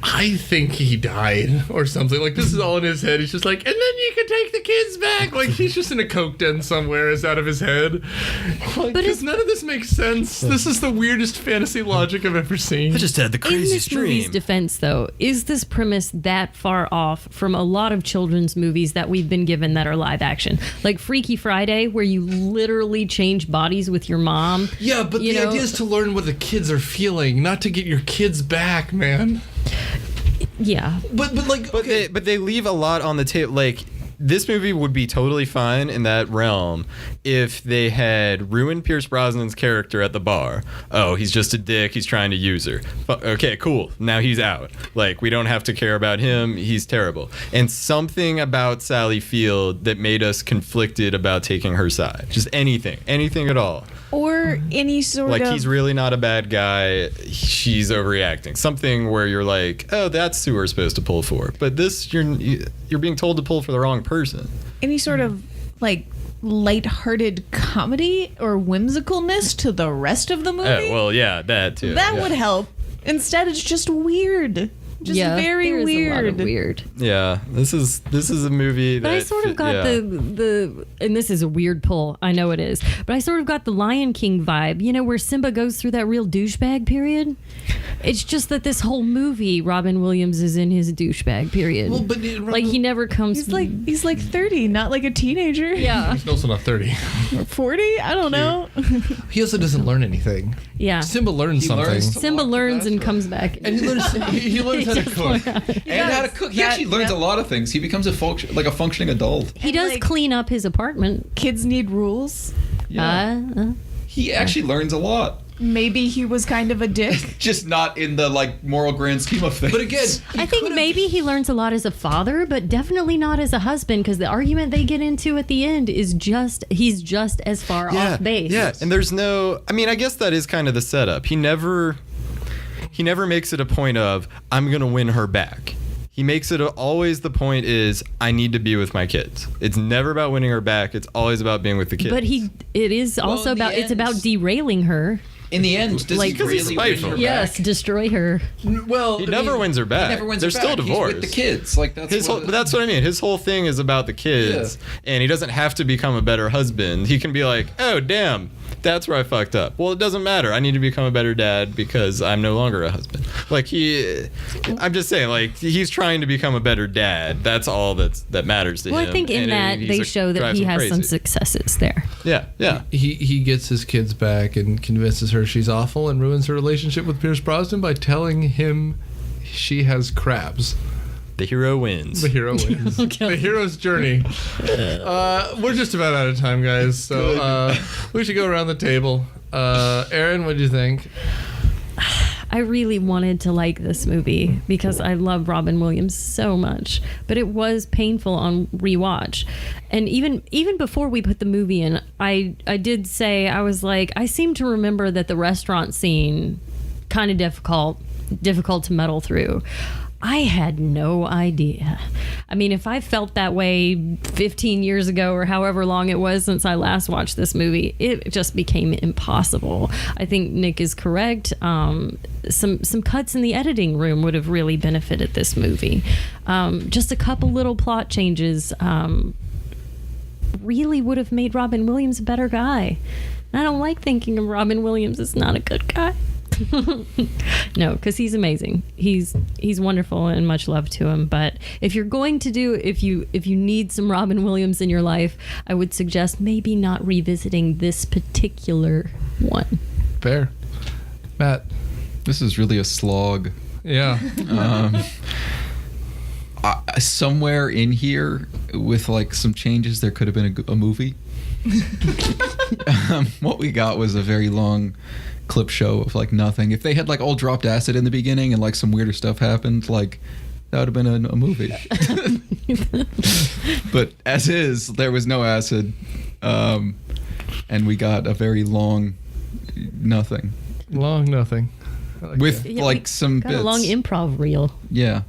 Speaker 6: I think he died or something. Like, this is all in his head. He's just like, and then you can take the kids back. Like, he's just in a coke den somewhere. It's out of his head. Like, because none of this makes sense. This is the weirdest fantasy logic I've ever seen.
Speaker 8: I just had the
Speaker 7: In this
Speaker 8: craziest
Speaker 7: movie's
Speaker 8: dream.
Speaker 7: defense, though, is this premise that far off from a lot of children's movies that we've been given that are live action? Like Freaky Friday, where you literally change bodies with your mom.
Speaker 6: Yeah, but the idea is to learn what the kids are feeling, not to get your kids back, man.
Speaker 7: Yeah.
Speaker 6: But like, okay.
Speaker 8: But they leave a lot on the table. Like, this movie would be totally fine in that realm if they had ruined Pierce Brosnan's character at the bar. Oh, he's just a dick. He's trying to use her. Okay, cool. Now he's out. Like, we don't have to care about him. He's terrible. And something about Sally Field that made us conflicted about taking her side. Just anything at all.
Speaker 5: Or any sort
Speaker 8: Like,
Speaker 5: of...
Speaker 8: he's really not a bad guy. She's overreacting. Something where you're like, oh, that's who we're supposed to pull for. But this, you're being told to pull for the wrong person.
Speaker 5: any sort of like lighthearted comedy or whimsicalness to the rest of the movie.
Speaker 8: Oh, well, yeah, that too.
Speaker 5: That would help. Instead, it's just weird. Just very
Speaker 7: there's
Speaker 5: weird.
Speaker 7: A lot of weird.
Speaker 8: Yeah, this is a movie that
Speaker 7: But I sort of got the and this is a weird pull, I know it is, but I sort of got the Lion King vibe, you know, where Simba goes through that real douchebag period. It's just that this whole movie, Robin Williams is in his douchebag period.
Speaker 6: Well, but
Speaker 7: like he never comes.
Speaker 5: He's like 30, not like a teenager.
Speaker 7: Yeah.
Speaker 6: He's also not 30.
Speaker 5: 40? I don't know.
Speaker 6: He also doesn't learn anything.
Speaker 7: Yeah.
Speaker 6: Simba learns something.
Speaker 7: Simba learns and comes back.
Speaker 6: And he learns how to cook.
Speaker 3: And how to cook. He actually learns a lot of things. He becomes a functioning adult.
Speaker 7: He does clean up his apartment.
Speaker 5: Kids need rules.
Speaker 3: Yeah. He actually learns a lot.
Speaker 5: Maybe he was kind of a dick.
Speaker 3: Just not in the moral grand scheme of things.
Speaker 6: But again,
Speaker 7: I think maybe he learns a lot as a father, but definitely not as a husband, because the argument they get into at the end is he's just as far off base.
Speaker 8: Yeah, and there's no. I mean, I guess that is kind of the setup. He never makes it a point of I'm gonna win her back. He makes it always the point is I need to be with my kids. It's never about winning her back. It's always about being with the kids.
Speaker 7: But it is also about it's about derailing her.
Speaker 3: In the end, does he really win her
Speaker 7: Yes,
Speaker 3: back?
Speaker 7: destroy her.
Speaker 6: Well,
Speaker 8: he never wins her back.
Speaker 3: He never wins
Speaker 8: They're
Speaker 3: her back.
Speaker 8: still divorced.
Speaker 3: He's with the kids.
Speaker 8: That's what I mean. His whole thing is about the kids, and he doesn't have to become a better husband. He can be like, oh damn, That's where I fucked up. Well, it doesn't matter. I need to become a better dad because I'm no longer a husband. Like I'm just saying, like he's trying to become a better dad. That's all that matters to him.
Speaker 7: Well, I think in that they show that he has some successes there.
Speaker 8: Yeah.
Speaker 6: He gets his kids back and convinces her she's awful and ruins her relationship with Pierce Brosnan by telling him she has crabs.
Speaker 8: The hero wins.
Speaker 6: The hero wins. The hero's journey. We're just about out of time, guys. So we should go around the table. Erin, what do you think?
Speaker 7: I really wanted to like this movie because I love Robin Williams so much, but it was painful on rewatch. And even before we put the movie in, I did say, I was like, I seem to remember that the restaurant scene kind of difficult to muddle through. I had no idea. I mean, if I felt that way 15 years ago or however long it was since I last watched this movie, it just became impossible. I think Nick is correct. Some cuts in the editing room would have really benefited this movie. Just a couple little plot changes really would have made Robin Williams a better guy. I don't like thinking of Robin Williams as not a good guy. No, because he's amazing. He's wonderful and much love to him. But if you're going to if you need some Robin Williams in your life, I would suggest maybe not revisiting this particular one.
Speaker 6: Fair. Matt.
Speaker 3: This is really a slog.
Speaker 6: Yeah.
Speaker 3: Somewhere in here with like some changes, there could have been a movie. What we got was a very long clip show of like nothing. If they had like all dropped acid in the beginning and like some weirder stuff happened, like that would have been a movie. But as is, there was no acid, and we got a very long nothing.
Speaker 6: Long nothing.
Speaker 3: Like with
Speaker 7: yeah,
Speaker 3: like some
Speaker 7: got
Speaker 3: bits.
Speaker 7: a long improv reel.
Speaker 3: Yeah.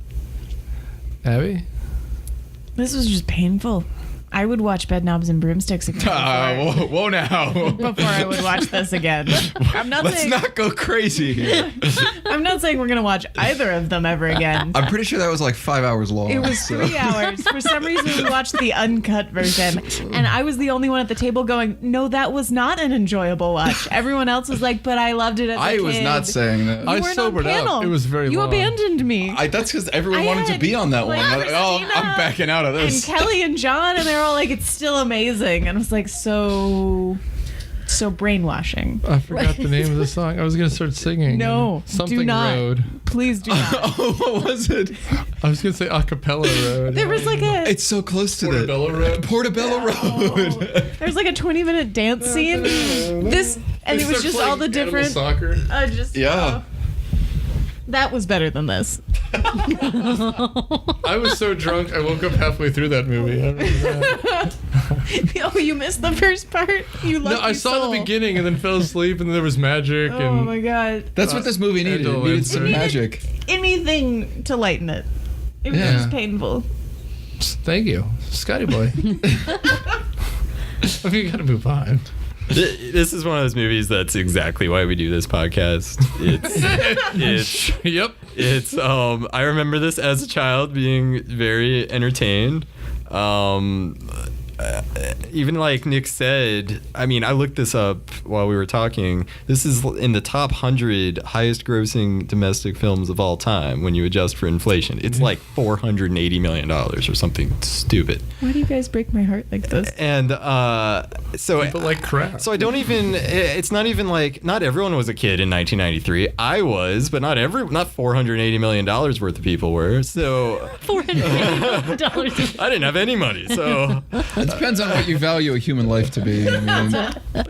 Speaker 6: Abby?
Speaker 5: This was just painful. I would watch Bedknobs and Broomsticks again.
Speaker 3: Whoa now.
Speaker 5: Before I would watch this again.
Speaker 3: Let's not go crazy here.
Speaker 5: I'm not saying we're going to watch either of them ever again.
Speaker 3: I'm pretty sure that was like 5 hours long.
Speaker 5: It was 3 hours. For some reason, we watched the uncut version. And I was the only one at the table going, no, that was not an enjoyable watch. Everyone else was like, but I loved it as a kid.
Speaker 3: I was not saying that.
Speaker 6: I sobered up. It was very
Speaker 5: You
Speaker 6: long.
Speaker 5: abandoned me.
Speaker 3: That's because everyone wanted to be on that one. Like, oh, I'm backing out of this.
Speaker 5: And Kelly and John, and they were all like, it's still amazing. And I was like, so brainwashing.
Speaker 6: I forgot the name of the song. I was going to start singing.
Speaker 5: No,
Speaker 6: something
Speaker 5: do not.
Speaker 6: Road.
Speaker 5: Please do not.
Speaker 3: Oh, what was it?
Speaker 6: I was going to say Acapella Road.
Speaker 5: There was like
Speaker 3: It's so close to
Speaker 6: Portobello Road.
Speaker 3: Portobello Road.
Speaker 5: There's like a 20-minute dance scene. And it was just all the different.
Speaker 6: Soccer.
Speaker 3: Yeah.
Speaker 5: That was better than this.
Speaker 6: I was so drunk, I woke up halfway through that movie. I remember that.
Speaker 5: Oh, you missed the first part? You
Speaker 6: No, I saw the beginning and then fell asleep, and then there was magic.
Speaker 5: Oh
Speaker 6: and
Speaker 5: my god.
Speaker 3: That's what this movie needed. It needed some magic.
Speaker 5: Anything to lighten it. It was just painful.
Speaker 6: Thank you, Scotty boy. I think you gotta move on.
Speaker 8: This is one of those movies that's exactly why we do this podcast. It's I remember this as a child being very entertained. Even like Nick said, I mean, I looked this up while we were talking. This is in the top 100 highest grossing domestic films of all time when you adjust for inflation. It's like $480 million or something stupid.
Speaker 5: Why do you guys break my heart like this?
Speaker 8: And so
Speaker 6: People like crap.
Speaker 8: So I don't even. It's not even like not everyone was a kid in 1993. I was, but not $480 million worth of people were. So
Speaker 7: $480 million.
Speaker 8: I didn't have any money. So
Speaker 3: it depends on what you value a human life to be. I mean,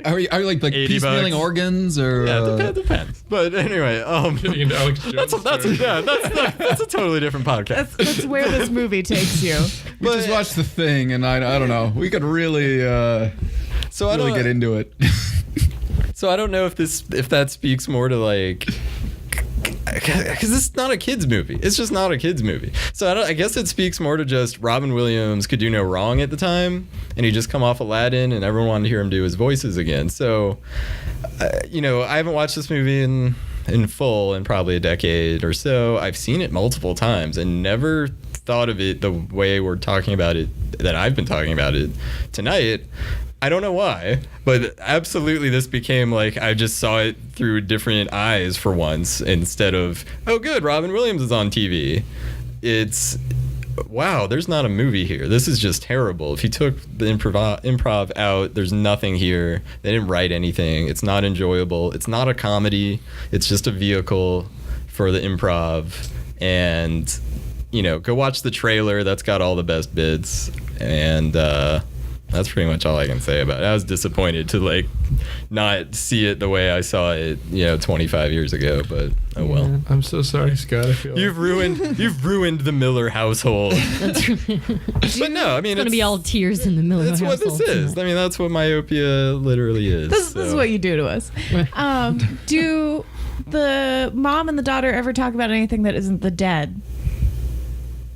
Speaker 3: are you like piecemealing organs or?
Speaker 8: Yeah, depends. But anyway,
Speaker 6: Getting into Alex Jones
Speaker 8: that's a totally different podcast.
Speaker 5: That's where this movie takes you.
Speaker 3: We just watched The Thing, and I don't know. We could really get into it.
Speaker 8: So I don't know if that speaks more to like. Because it's not a kid's movie. It's just not a kid's movie. So I guess it speaks more to just Robin Williams could do no wrong at the time, and he just come off Aladdin, and everyone wanted to hear him do his voices again. So, I haven't watched this movie in full in probably a decade or so. I've seen it multiple times and never thought of it the way we're talking about it, that I've been talking about it tonight. I don't know why, but absolutely this became like I just saw it through different eyes for once instead of, oh good, Robin Williams is on TV. It's, wow, there's not a movie here. This is just terrible. If you took the improv out, there's nothing here. They didn't write anything. It's not enjoyable. It's not a comedy. It's just a vehicle for the improv. And, go watch the trailer. That's got all the best bits. And that's pretty much all I can say about it. I was disappointed to not see it the way I saw it, 25 years ago, but oh well.
Speaker 6: I'm so sorry, Scott. I feel
Speaker 8: you've ruined the Miller household. But no, I mean,
Speaker 7: it's going to be all tears in the Miller household.
Speaker 8: That's what this is. I mean, that's what myopia literally is.
Speaker 5: This is what you do to us. Do the mom and the daughter ever talk about anything that isn't the dead?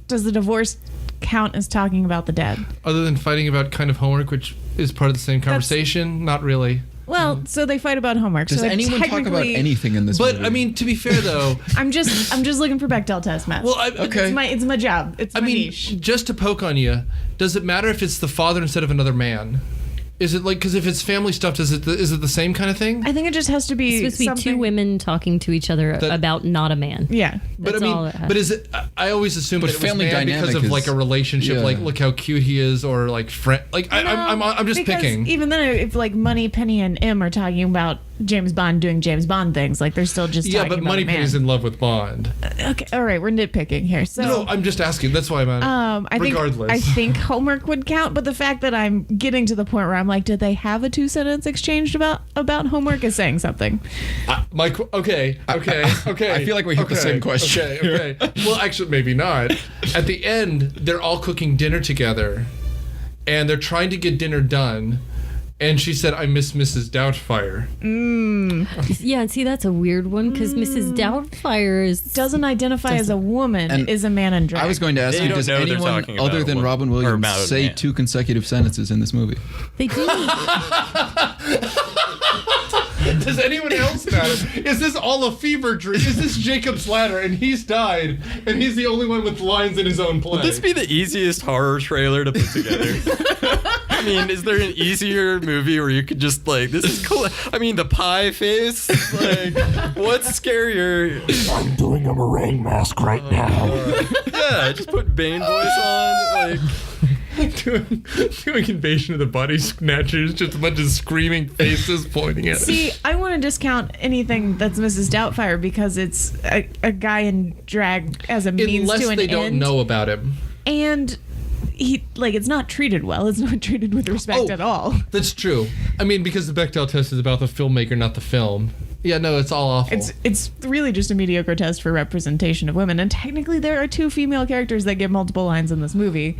Speaker 5: Does the divorce count as talking about the dead?
Speaker 6: Other than fighting about kind of homework, which is part of the same conversation? Not really.
Speaker 5: Well, so they fight about homework.
Speaker 3: Does anyone talk about anything in this movie?
Speaker 6: But, I mean, to be fair, though...
Speaker 5: I'm just looking for Bechdel test, Matt.
Speaker 6: Well,
Speaker 3: okay.
Speaker 5: It's my job. It's my niche.
Speaker 6: Just to poke on you, does it matter if it's the father instead of another man? Is it because if it's family stuff, is it the same kind of thing?
Speaker 5: I think it just has to be
Speaker 7: It's supposed to be two women talking to each other about not a man.
Speaker 5: Yeah.
Speaker 6: But I mean, is it? I always assume that it was
Speaker 3: family
Speaker 6: man because of a relationship,
Speaker 3: yeah.
Speaker 6: Look how cute he is, or friend. I'm just picking.
Speaker 5: Even then, if Money, Penny, and M are talking about James Bond doing James Bond things, they're still just talking about
Speaker 6: Money
Speaker 5: a man.
Speaker 6: Penny's in love with Bond.
Speaker 5: Okay, all right, we're nitpicking here. So
Speaker 6: no, I'm just asking. That's why I'm. Regardless,
Speaker 5: I think homework would count, but the fact that I'm getting to the point where I'm like, did they have a 2-sentence exchange about homework is saying something.
Speaker 6: Mike, okay.
Speaker 3: I feel like we hit the same question.
Speaker 6: Okay. Well, actually, maybe not. At the end, they're all cooking dinner together, and they're trying to get dinner done. And she said, I miss Mrs. Doubtfire.
Speaker 7: Yeah, and see, that's a weird one, because Mrs. Doubtfire doesn't
Speaker 5: identify as a woman, and is a man in drag.
Speaker 3: I was going to ask you, does anyone other than Robin Williams say 2 consecutive sentences in this movie?
Speaker 7: They do.
Speaker 6: Does anyone else matter? Is this all a fever dream? Is this Jacob's Ladder and he's died and he's the only one with lines in his own play?
Speaker 8: Would this be the easiest horror trailer to put together? I mean, is there an easier movie where you could just this is cool? I mean, the pie face, what's scarier?
Speaker 9: I'm doing a meringue mask right now.
Speaker 8: Yeah, just put Bane voice on,
Speaker 6: doing Invasion of the Body Snatchers, just a bunch of screaming faces pointing at it.
Speaker 5: See, I want to discount anything that's Mrs. Doubtfire because it's a guy in drag as a means to an end.
Speaker 6: Unless they don't know about him.
Speaker 5: And he it's not treated well. It's not treated with respect at all.
Speaker 6: That's true. I mean, because the Bechdel test is about the filmmaker, not the film. Yeah, no, it's all awful.
Speaker 5: It's really just a mediocre test for representation of women. And technically there are 2 female characters that get multiple lines in this movie.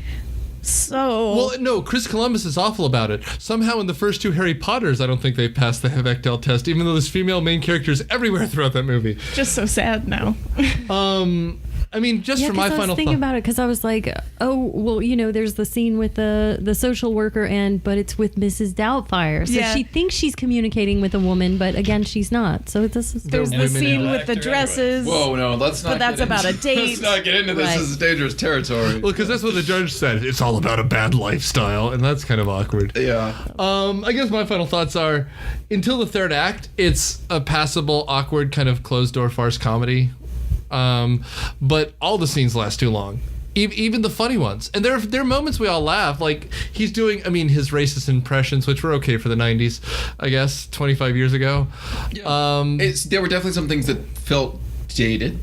Speaker 5: So...
Speaker 6: Well, no, Chris Columbus is awful about it. Somehow in the first 2 Harry Potters, I don't think they passed the Bechdel test, even though there's female main characters everywhere throughout that movie.
Speaker 5: Just so sad now.
Speaker 6: I mean, just for my final thought.
Speaker 7: I was thinking about it because I was like, oh, well, there's the scene with the social worker, but it's with Mrs. Doubtfire. So she thinks she's communicating with a woman, but again, she's not. So there's
Speaker 5: the scene with the dresses.
Speaker 3: Whoa, no, let's not.
Speaker 5: But that's about a date.
Speaker 3: Let's not get into this. Right. This is dangerous territory.
Speaker 6: Well, because that's what the judge said. It's all about a bad lifestyle, and that's kind of awkward.
Speaker 3: Yeah.
Speaker 6: I guess my final thoughts are, until the 3rd act, it's a passable, awkward kind of closed-door farce comedy. But all the scenes last too long, even the funny ones. And there are moments we all laugh. He's doing, his racist impressions, which were okay for the 90s, I guess, 25 years ago.
Speaker 3: Yeah. There were definitely some things that felt dated.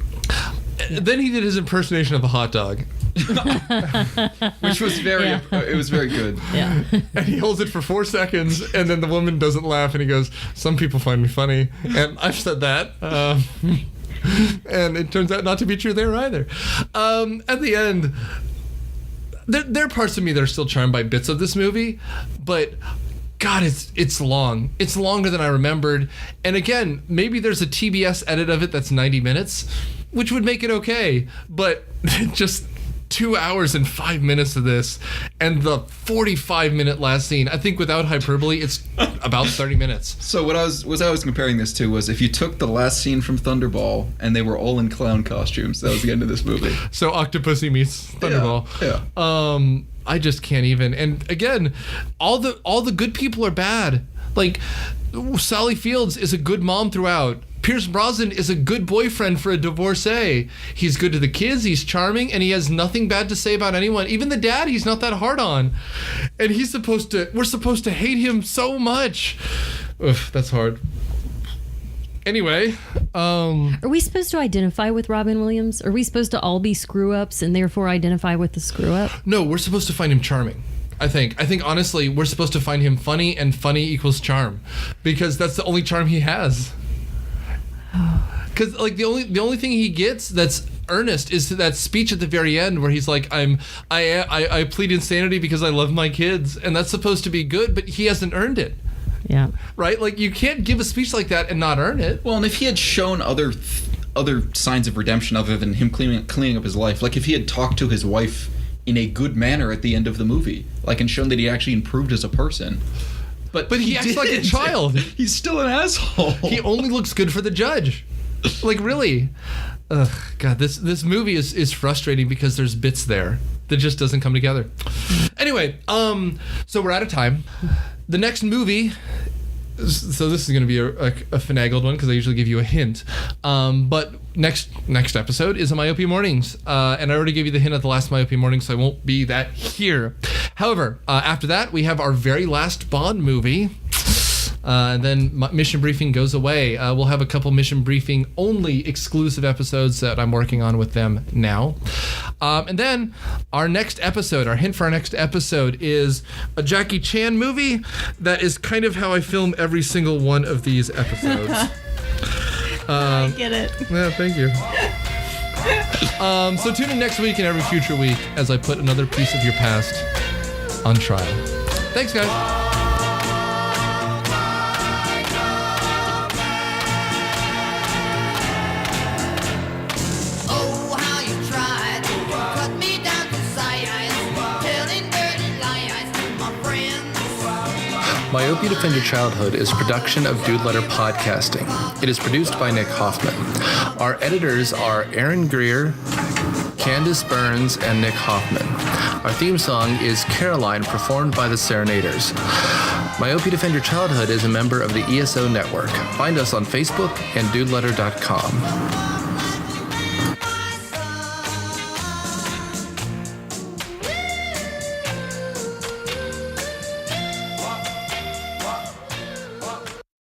Speaker 6: Then he did his impersonation of a hot dog.
Speaker 3: Which was it was very good.
Speaker 7: Yeah.
Speaker 6: And he holds it for 4 seconds, and then the woman doesn't laugh, and he goes, some people find me funny. And I've said that. And it turns out not to be true there either. At the end, there are parts of me that are still charmed by bits of this movie, but God, it's long. It's longer than I remembered. And again, maybe there's a TBS edit of it that's 90 minutes, which would make it okay, but just 2 hours and 5 minutes of this, and the 45-minute last scene. I think without hyperbole, it's about 30 minutes.
Speaker 3: So what I was comparing this to was if you took the last scene from Thunderball and they were all in clown costumes, that was the end of this movie.
Speaker 6: So Octopussy meets Thunderball.
Speaker 3: Yeah.
Speaker 6: I just can't even. And again, all the good people are bad. Like, Sally Fields is a good mom throughout. Pierce Brosnan is a good boyfriend for a divorcee. He's good to the kids, he's charming, and he has nothing bad to say about anyone. Even the dad, he's not that hard on. And we're supposed to hate him so much. Oof, that's hard. Anyway,
Speaker 7: are we supposed to identify with Robin Williams? Are we supposed to all be screw-ups and therefore identify with the screw-up?
Speaker 6: No, we're supposed to find him charming. I think honestly, we're supposed to find him funny, and funny equals charm, because that's the only charm he has. Because like the only thing he gets that's earnest is that speech at the very end where he's like, I plead insanity because I love my kids, and that's supposed to be good, but he hasn't earned it.
Speaker 7: Yeah.
Speaker 6: Right? Like, you can't give a speech like that and not earn it.
Speaker 3: Well, and if he had shown other signs of redemption other than him cleaning up his life, like if he had talked to his wife in a good manner at the end of the movie, like, and shown that he actually improved as a person. But
Speaker 6: he acts like a child.
Speaker 3: He's still an asshole.
Speaker 6: He only looks good for the judge. Like, really. Ugh, God, this movie is frustrating because there's bits there that just doesn't come together. Anyway, so we're out of time. The next movie, so this is going to be a finagled one because I usually give you a hint. But next episode is a Myopia Mornings. And I already gave you the hint at the last Myopia Mornings, so I won't be that here. However, after that, we have our very last Bond movie. And then Mission Briefing goes away. We'll have a couple Mission Briefing only exclusive episodes that I'm working on with them now. And then our next episode, our hint for our next episode is a Jackie Chan movie. That is kind of how I film every single one of these episodes.
Speaker 5: I get it.
Speaker 6: Yeah, thank you. So tune in next week and every future week as I put another piece of your past on trial. Thanks, guys.
Speaker 1: Myopia Defend Your Childhood is a production of Dude Letter Podcasting. It is produced by Nic Hoffmann. Our editors are Erin Greer, Candace Burns, and Nic Hoffmann. Our theme song is Caroline, performed by the Serenaders. Myopia Defend Your Childhood is a member of the ESO Network. Find us on Facebook and dudeletter.com.